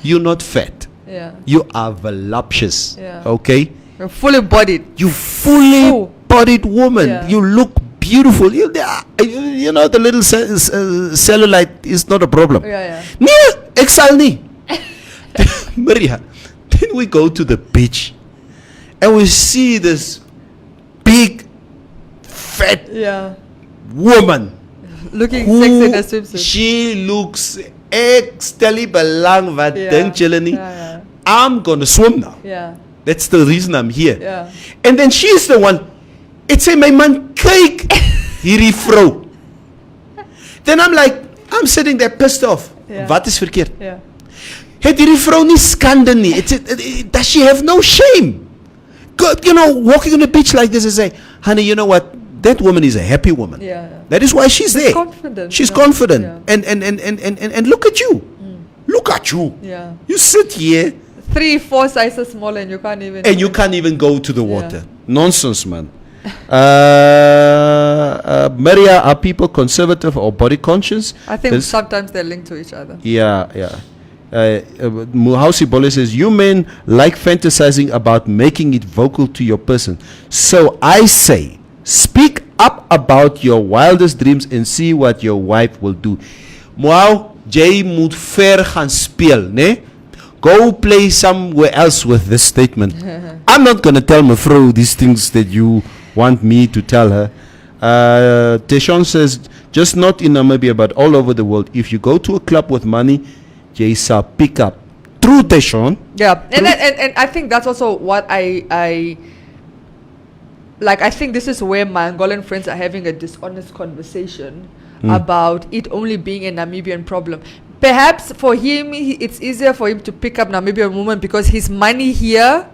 you're not fat. Yeah. You are voluptuous. Yeah. Okay? You're fully bodied. You fully bodied woman. Yeah. You look beautiful. You know, the little cellulite is not a problem. Yeah. Exalni. Maria, then we go to the beach and we see this big fat woman looking who sexy in a swimsuit. she looks extremely belang wat dink julle nie. Yeah. I'm gonna swim now. Yeah. That's the reason I'm here. Yeah. And then she's the one. It's a my man kyk hierdie vrou. Then I'm like, I'm sitting there pissed off. Yeah. Wat is verkeerd? Yeah. Het hierdie vrou nie skande nie? Does she have no shame? Good, walking on the beach like this and say, honey, you know what? That woman is a happy woman. Yeah. That is why she's there. Confident. She's confident. Yeah. And look at you. Look at you. Yeah. You sit here 3-4 sizes smaller and you can't even. and you can't even go to the water. Nonsense, man. Maria, are people conservative or body conscious? I think sometimes they're linked to each other. Yeah. Muhausi Bole says, you men like fantasizing about making it vocal to your person. So I say, speak up about your wildest dreams and see what your wife will do. Muau, jy moet ver gaan speel, ne? Go play somewhere else with this statement. I'm not going to tell mevrou these things that you want me to tell her. Teshon says, just not in Namibia but all over the world. If you go to a club with money, jy sal pick up. True, Teshon. Yeah, and I think that's also what I like. I think this is where my Angolan friends are having a dishonest conversation about it only being a Namibian problem. Perhaps for him, it's easier for him to pick up Namibian women because his money here,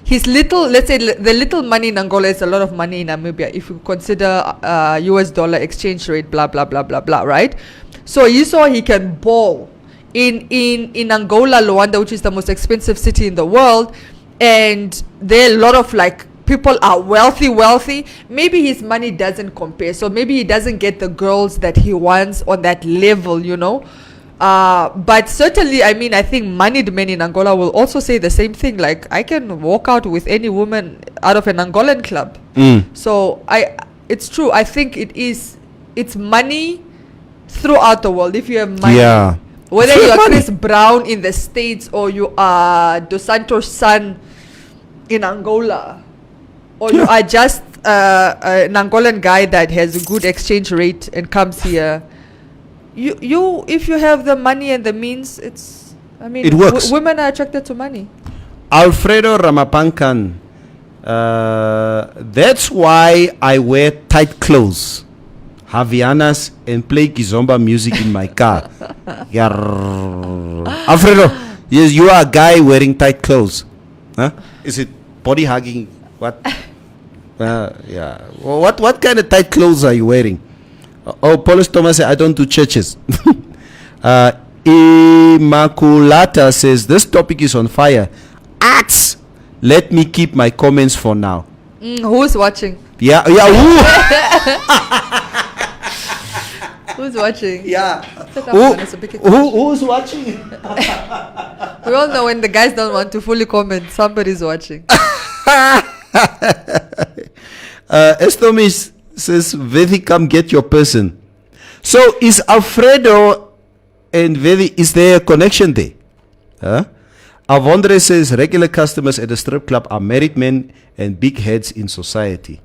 his little, let's say the little money in Angola is a lot of money in Namibia if you consider US dollar exchange rate, blah, blah, blah, blah, blah, right? So you saw he can ball in Angola, Luanda, which is the most expensive city in the world, and there are a lot of like people are wealthy. Maybe his money doesn't compare, so maybe he doesn't get the girls that he wants on that level, but certainly, I mean, I think moneyed men in Angola will also say the same thing. Like, I can walk out with any woman out of an Angolan club. So it's true. I think it's money throughout the world. If you have money, whether you are Chris Brown in the States or you are Dos Santos' son in Angola, or you are just an Angolan guy that has a good exchange rate and comes here. You if you have the money and the means, it works. Women are attracted to money. Alfredo Ramapankan, that's why I wear tight clothes, Havianas, and play kizomba music in my car. Alfredo, yes, you are a guy wearing tight clothes. Huh? Is it body hugging? What? What kind of tight clothes are you wearing? Paulus Thomas says, I don't do churches. Immaculata says, this topic is on fire. Axe! Let me keep my comments for now. Who's watching? Who? Who's watching? Yeah. Who's watching? We all know when the guys don't want to fully comment, somebody's watching. Estomis says, Vethi, come get your person. So is Alfredo and Vethi, is there a connection there? Avondre says, regular customers at a strip club are married men and big heads in society.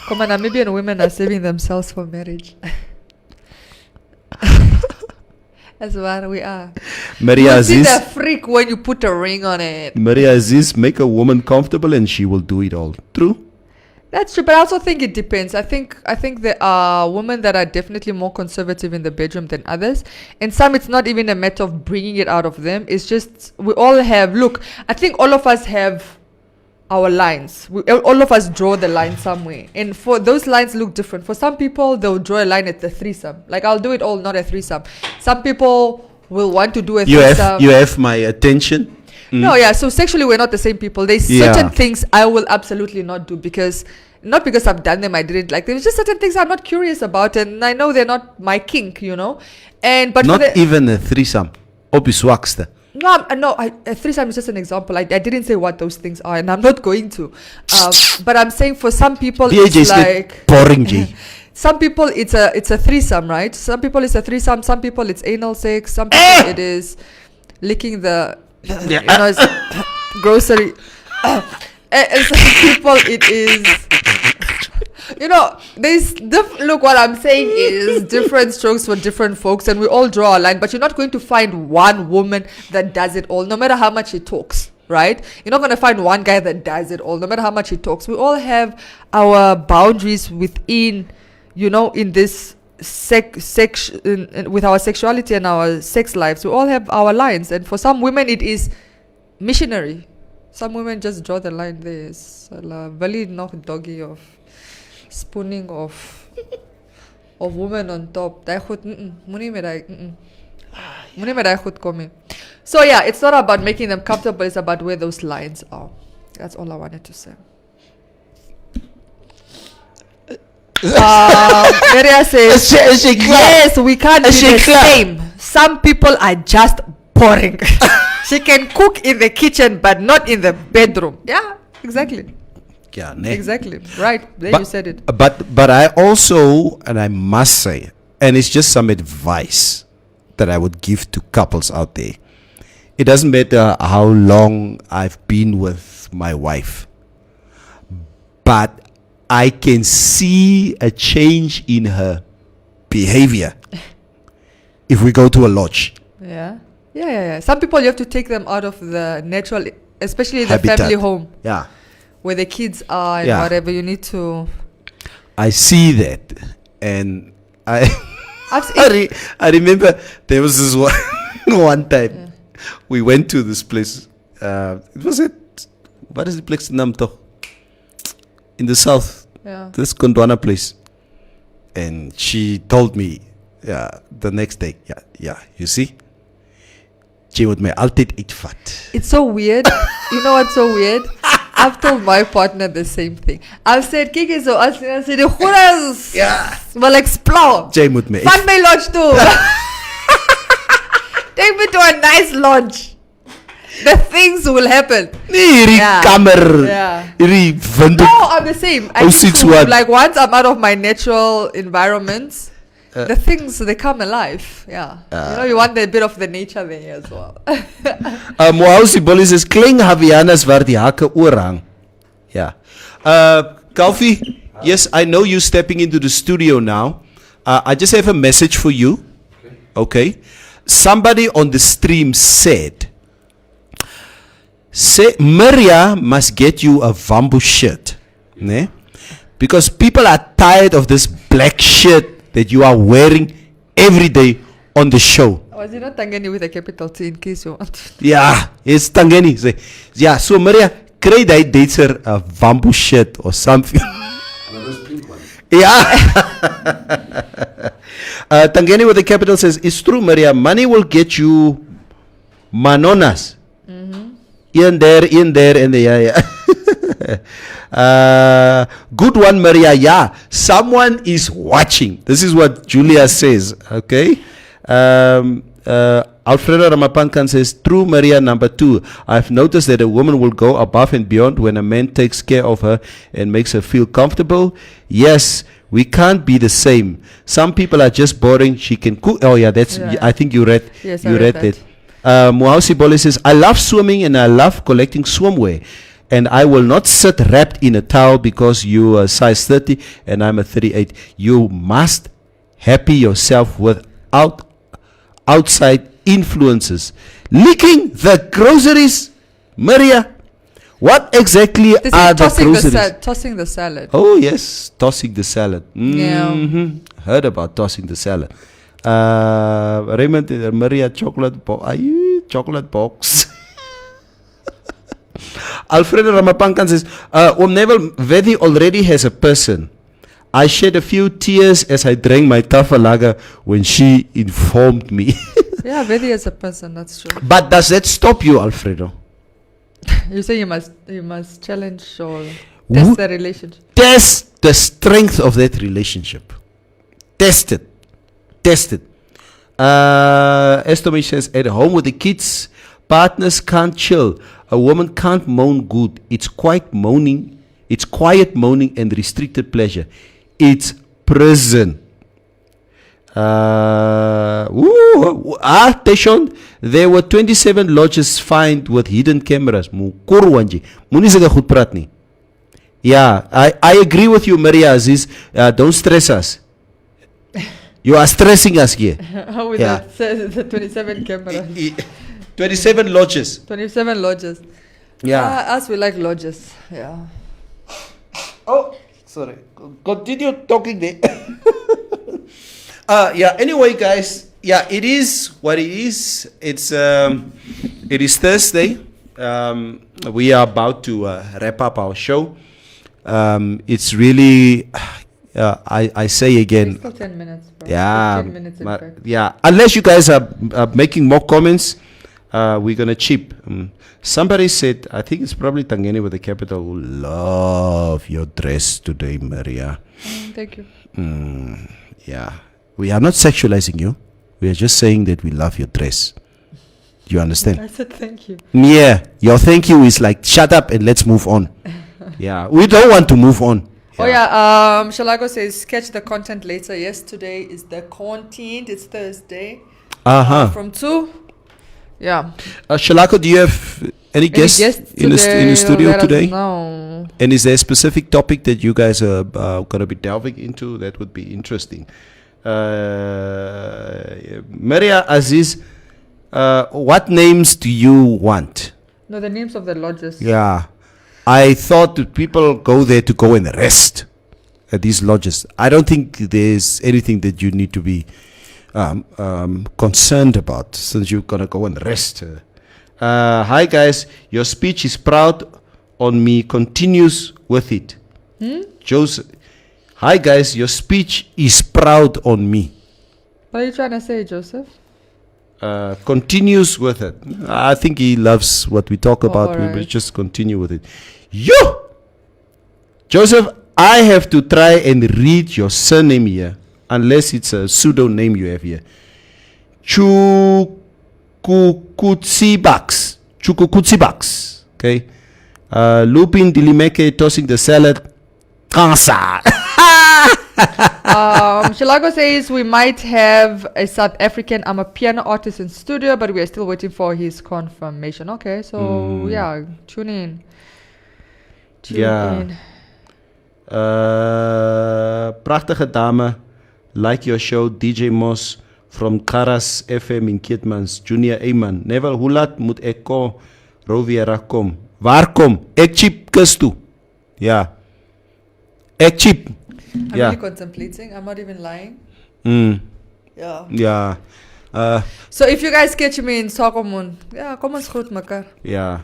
Come on, Namibian women are saving themselves for marriage. That's what we are. Maria Aziz, the freak when you put a ring on it. Maria Aziz, make a woman comfortable and she will do it all. True? That's true, but I also think it depends. I think there are women that are definitely more conservative in the bedroom than others, and some it's not even a matter of bringing it out of them. It's just we all have. Look, I think all of us have our lines. All of us draw the line somewhere, and for those lines look different. For some people, they'll draw a line at the threesome. Like I'll do it all, not a threesome. Some people will want to do a threesome. You have my attention. No, yeah. So sexually, we're not the same people. There's certain things I will absolutely not do not because I've done them, I didn't like them. It's just certain things I'm not curious about, and I know they're not my kink, but not even a threesome. Obiswakste. No, a threesome is just an example. I didn't say what those things are, and I'm not going to. But I'm saying for some people, it's like boring. G. Some people it's a threesome, right? Some people it's a threesome. Some people it's anal sex. Some people it is licking the grocery. And some people it is. Look, what I'm saying is different strokes for different folks, and we all draw a line, but you're not going to find one woman that does it all, no matter how much he talks, right? You're not going to find one guy that does it all, no matter how much he talks. We all have our boundaries within, in this with our sexuality and our sex lives. We all have our lines, and for some women, it is missionary. Some women just draw the line there. It's very nog doggy of spooning of women on top. So yeah, it's not about making them comfortable, it's about where those lines are. That's all I wanted to say. Maria says, yes, we can't be the same. Some people are just boring. She can cook in the kitchen but not in the bedroom. Yeah, exactly. Yeah, exactly. Right. There you said it. But I also, and I must say, and it's just some advice that I would give to couples out there. It doesn't matter how long I've been with my wife, but I can see a change in her behavior if we go to a lodge. Yeah. Some people you have to take them out of the natural, especially the habitat. Family home. Yeah. Where the kids are and whatever, you need to. I see that, and I remember there was this one time we went to this place. It was what is the place in Namto? In the south. Yeah. This Gondwana place, and she told me, the next day, you see, she would me altyd uitvat. It's so weird. You know what's so weird? I've told my partner the same thing. I've said, Kiki, so I said, the goedes will explore. Jy moet me. Find my lodge too. Take me to a nice lodge. The things will happen. Kamer. No, I'm the same. I need to, like once I'm out of my natural environments, the things, they come alive. You want a bit of the nature there as well. Moausi Bolly says, Kling Havianas waar die hakke oorhang. Yeah. Kalfi, yes, I know you're stepping into the studio now. I just have a message for you. Okay. Somebody on the stream said, Maria must get you a Vambu shirt. Ne? Because people are tired of this black shirt that you are wearing every day on the show. Was it not Tangeni with a capital T in case you want? Yeah, it's Tangeni. So Maria, kry jy Duitser a Vambu shirt or something? Those pink ones. Yeah. Tangeni with a capital says, it's true, Maria. Money will get you manonas. In there, and there, good one, Maria. Yeah, someone is watching. This is what Julia says. Okay. Alfredo Ramapankan says, true, Maria. Number 2, I've noticed that a woman will go above and beyond when a man takes care of her and makes her feel comfortable. Yes, we can't be the same. Some people are just boring. She can cook. Oh yeah, I think you read. Yes, you read that. Muausi Bole says, I love swimming and I love collecting swimwear, and I will not sit wrapped in a towel because you are size 30 and I'm a 38. You must happy yourself without outside influences. Leaking the groceries, Maria. What exactly This are is the groceries? tossing the salad. Oh yes, tossing the salad. Yeah. Heard about tossing the salad. Raymond, Maria chocolate chocolate box. Alfredo Ramapankan says, Neville, Vedi already has a person. I shed a few tears as I drank my tafalaga when she informed me. Yeah, Vedi as a person, that's true. But does that stop you, Alfredo? You say you must challenge or test the relationship. Test the strength of that relationship. Test it. Test it. Estomish says, at home with the kids, partners can't chill. A woman can't moan good. It's quiet moaning and restricted pleasure. It's prison. Teshon, there were 27 lodges fined with hidden cameras. Yeah, I agree with you, Maria Aziz. Don't stress us. You are stressing us here. How with Yeah. the 27 cameras? 27 lodges. 27 lodges. Yeah. Us, we like lodges. Yeah. Oh, sorry. Continue talking there. Yeah. Anyway, guys. Yeah, it is what it is. It is Thursday. We are about to wrap up our show. It's really. I say again. Still 10 minutes, bro. Yeah. 15 minutes in fact. Yeah. Unless you guys are making more comments, we're gonna chip. Somebody said, I think it's probably Tangeni with the capital, who love your dress today, Maria. Thank you. Yeah. We are not sexualizing you. We are just saying that we love your dress. Do you understand? I said thank you. Yeah. Your thank you is like, shut up and let's move on. Yeah. We don't want to move on. Oh yeah, Shalago says catch the content later. Yes, today is the content. It's Thursday. From 2. Yeah. Shalako, do you have any guests in the studio today? No. And is there a specific topic that you guys are going to be delving into? That would be interesting. Maria Aziz, what names do you want? No, the names of the lodges. Yeah. I thought that people go there to go and rest at these lodges. I don't think there's anything that you need to be concerned about since you're going to go and rest. Hi, guys. Your speech is proud on me. Continues with it. Joseph. Hi, guys. Your speech is proud on me. What are you trying to say, Joseph? Continues with it. I think he loves what we talk about. We will just continue with it. Yo! Joseph, I have to try and read your surname here, unless it's a pseudo name you have here. Chukukutsibaks. Chukukutsibaks. Okay. Lupin Dilimeke tossing the salad. Kansa. Shilago says we might have a South African piano artist in studio, but we are still waiting for his confirmation. Okay, so yeah, tune in. Tune in. Prachtige dame, like your show, DJ Moss from Karas FM in Keetmans, Junior Eyman. Neville, hoe laat moet ek kom? Roviera kom. Waar kom? Ek chip kus toe. Ja. Ek chip. I'm really contemplating. I'm not even lying. Yeah. Yeah. So if you guys catch me in Sokomun, yeah, kom ons groet mekaar. Yeah.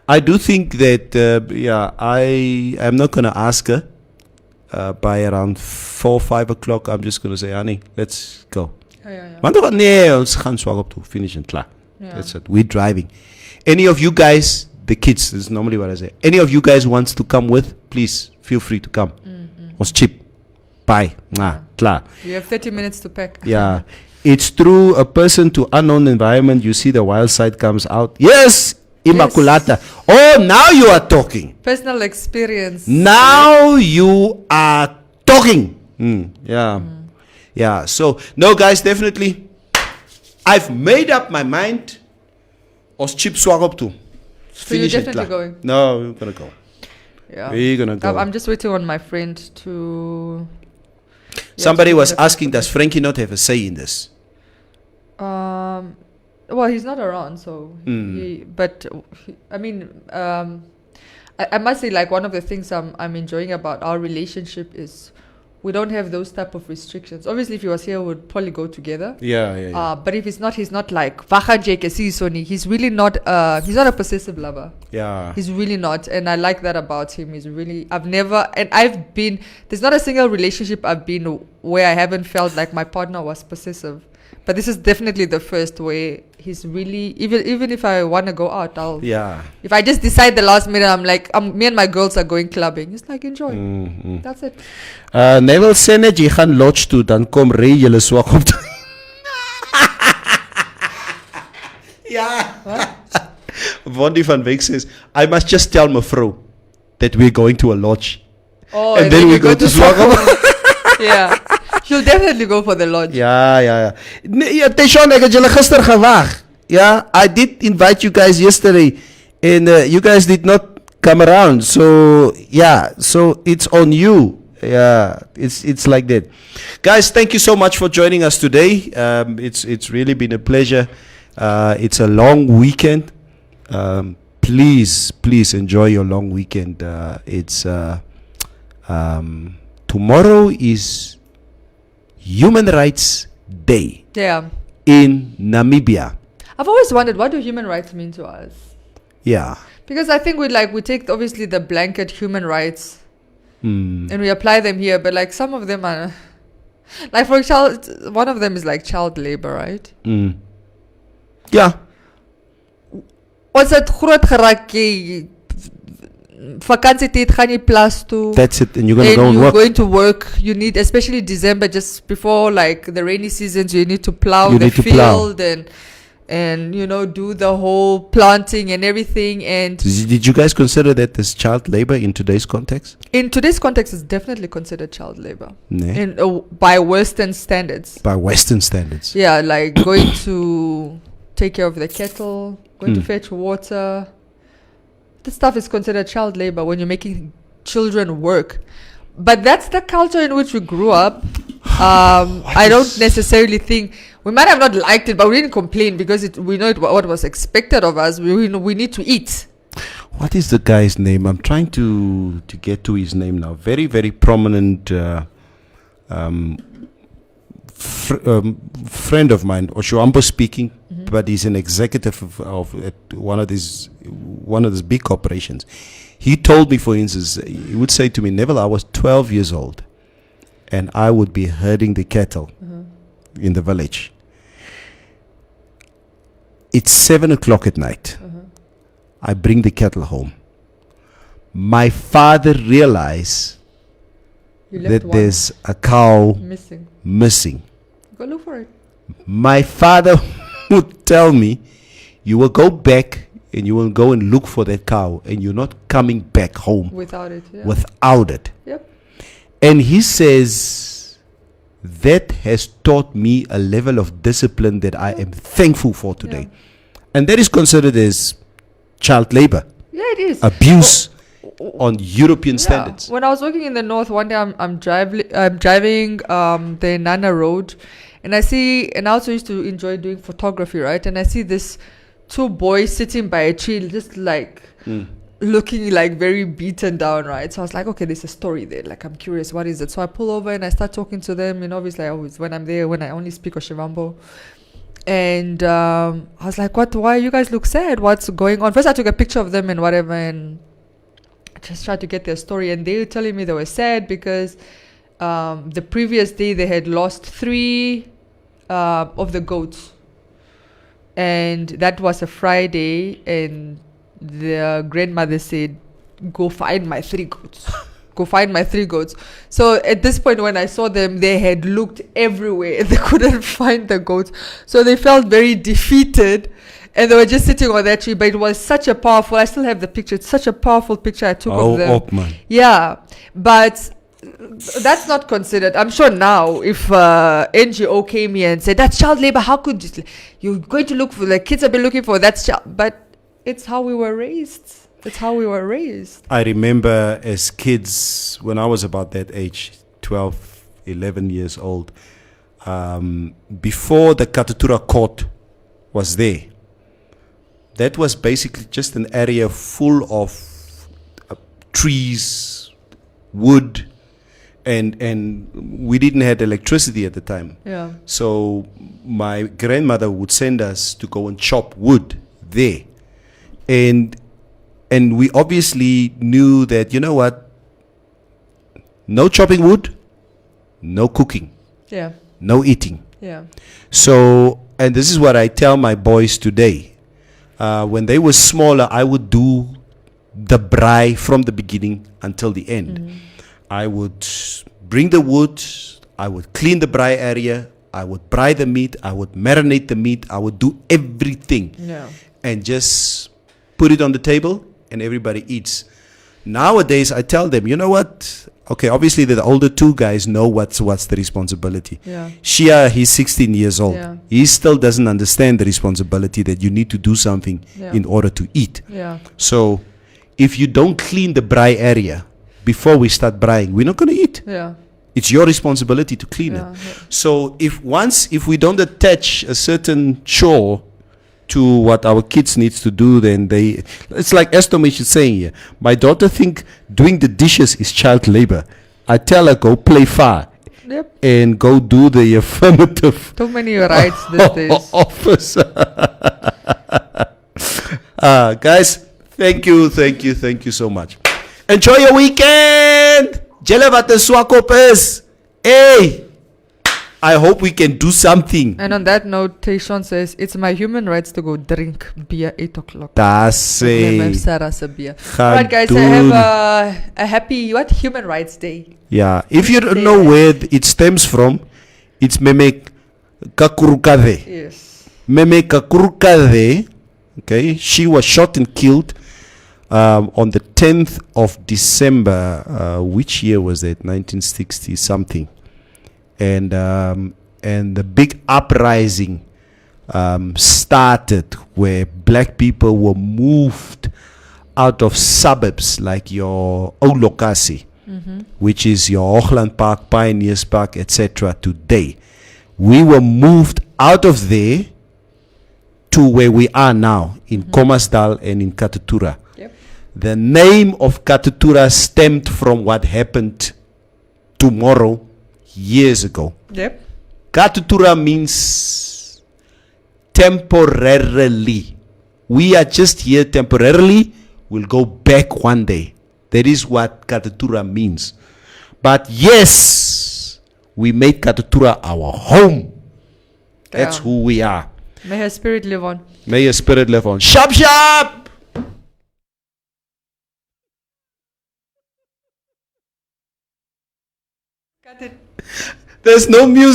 I do think that, I am not going to ask her by around 4, 5 o'clock. I'm just going to say, honey, let's go. Want nee, ons gaan swak op toe. Finish and klaar. That's it. We're driving. Any of you guys, the kids, this is normally what I say. Any of you guys wants to come with, please feel free to come. Ons chip. Bye. Klaar. You have 30 minutes to pack. Yeah. It's through a person to unknown environment you see the wild side comes out. Yes, Immaculata. Yes. Oh, now you are talking. Personal experience. Now you are talking. Yeah. So, no, guys, definitely. I've made up my mind. Os chip swag up to. So you're definitely going? No, we're going to go. Yeah. We're going to go. I'm just waiting on my friend to... Somebody was asking, does Frankie not have a say in this? Well, he's not around, so... I must say, like, one of the things I'm enjoying about our relationship is we don't have those type of restrictions. Obviously, if he was here, we'd probably go together. Yeah. But if he's not like he's really not. He's not a possessive lover. Yeah. He's really not, and I like that about him. He's really. There's not a single relationship I've been where I haven't felt like my partner was possessive. But this is definitely the first where he's really, even if I want to go out, if I just decide the last minute, I'm like, me and my girls are going clubbing. It's like, enjoy. That's it. Neville sê net jy gaan lodge toe, dan kom ry julle swak op. Ja. Wondi van Wyk says, I must just tell mevrou that we're going to a lodge. Oh, and then we go to Swakop. Yeah. She'll definitely go for the lodge. Ja. Nee, Teshon, ek het julle gister gewag. Yeah, I did invite you guys yesterday, and you guys did not come around. So so it's on you. Yeah, it's like that. Guys, thank you so much for joining us today. It's really been a pleasure. It's a long weekend. Please enjoy your long weekend. Tomorrow is Human Rights Day. Yeah. In Namibia. I've always wondered, what do human rights mean to us? Yeah. Because I think we take obviously the blanket human rights and we apply them here, but like some of them are like, for example, one of them is like child labor, right? Yeah. Ons het groot geraak jy vakansietyd gaan jy plaas toe. That's it, and you're going to go and you're work. going to work. You need, especially December, just before like the rainy seasons, you need to plow the field and do the whole planting and everything. And did you guys consider that as child labor in today's context? In today's context, it's definitely considered child labor. Nee. By Western standards. By Western standards. Yeah, like going to take care of the kettle, going to fetch water. This stuff is considered child labor when you're making children work. But that's the culture in which we grew up. I don't necessarily think, we might have not liked it, but we didn't complain because we know what was expected of us. We need to eat. What is the guy's name? I'm trying to get to his name now. Very, very prominent friend of mine, Oshuambo speaking, but he's an executive of one of these big corporations. He told me, for instance, he would say to me, Neville, I was 12 years old and I would be herding the cattle in the village. It's 7 o'clock at night. I bring the cattle home. My father realized that there's a cow missing. Go look for it. My father would tell me, you will go back and you will go and look for that cow and you're not coming back home without it. Yeah. Without it. Yep. And he says that has taught me a level of discipline that I am thankful for today. Yeah. And that is considered as child labor. Yeah, it is. Abuse on European standards. When I was working in the north, one day I'm driving the Nana Road, and I also used to enjoy doing photography, right? And I see this two boys sitting by a tree, just like looking like very beaten down, right? So I was like, okay, there's a story there. Like, I'm curious, what is it? So I pull over and I start talking to them. And obviously, when I'm there, when I only speak Oshivambo. And I was like, why you guys look sad? What's going on? First, I took a picture of them and whatever, and just tried to get their story. And they were telling me they were sad because the previous day they had lost 3 of the goats. And that was a Friday, and the grandmother said, go find my 3 goats. Go find my 3 goats. So at this point, when I saw them, they had looked everywhere. They couldn't find the goats. So they felt very defeated. And they were just sitting on that tree. But it was such a powerful, I still have the picture. It's such a powerful picture I took of them. Man. Yeah. But that's not considered. I'm sure now, if NGO came here and said, that's child labor, how could you're going to look for, the kids have been looking for that child. But it's how we were raised. It's how we were raised. I remember as kids, when I was about that age, 12, 11 years old, before the Katutura court was there, that was basically just an area full of trees, wood, and we didn't have electricity at the time. Yeah. So my grandmother would send us to go and chop wood there. And we obviously knew that, you know what, no chopping wood, no cooking, Yeah. no eating. Yeah. So, and this is what I tell my boys today. When they were smaller, I would do the braai from the beginning until the end. I would bring the wood, I would clean the braai area, I would braai the meat, I would marinate the meat, I would do everything. Yeah. And just put it on the table and everybody eats. Nowadays, I tell them, you know what? Okay, obviously the older two guys know what's the responsibility. Yeah. Shia, he's 16 years old. Yeah. He still doesn't understand the responsibility that you need to do something Yeah. in order to eat. Yeah. So if you don't clean the braai area before we start braaiing, we're not going to eat. Yeah. It's your responsibility to clean Yeah. it. So if we don't attach a certain chore to what our kids needs to do, then it's like Estomish is saying here. My daughter think doing the dishes is child labor. I tell her, go play far Yep. and go do the affirmative Too many rights these days. office. Guys, thank you so much. Enjoy your weekend. Julle wat 'n swak op is. Hey, I hope we can do something. And on that note, Tayshawn says, it's my human rights to go drink beer 8 o'clock. That's Neem it. Sarah's a beer. Gaan Alright guys, I doen. have a happy, Human Rights Day. Yeah, if you don't know where it stems from, it's Meme Kakurukade. Yes. Meme Kakurukade, okay, she was shot and killed on the 10th of December. Which year was that? 1960 something. And the big uprising started where black people were moved out of suburbs like your Olokasi, which is your Hoogland Park, Pioneers Park, etc. today. We were moved out of there to where we are now in Khomasdal and in Katutura. Yep. The name of Katutura stemmed from what happened tomorrow years ago. Yep. Katutura means temporarily. We are just here temporarily. We'll go back one day. That is what Katutura means. But yes, we made Katutura our home. That's Yeah. who we are. May her spirit live on. May your spirit live on. Sharp, sharp! Cut it. There's no music.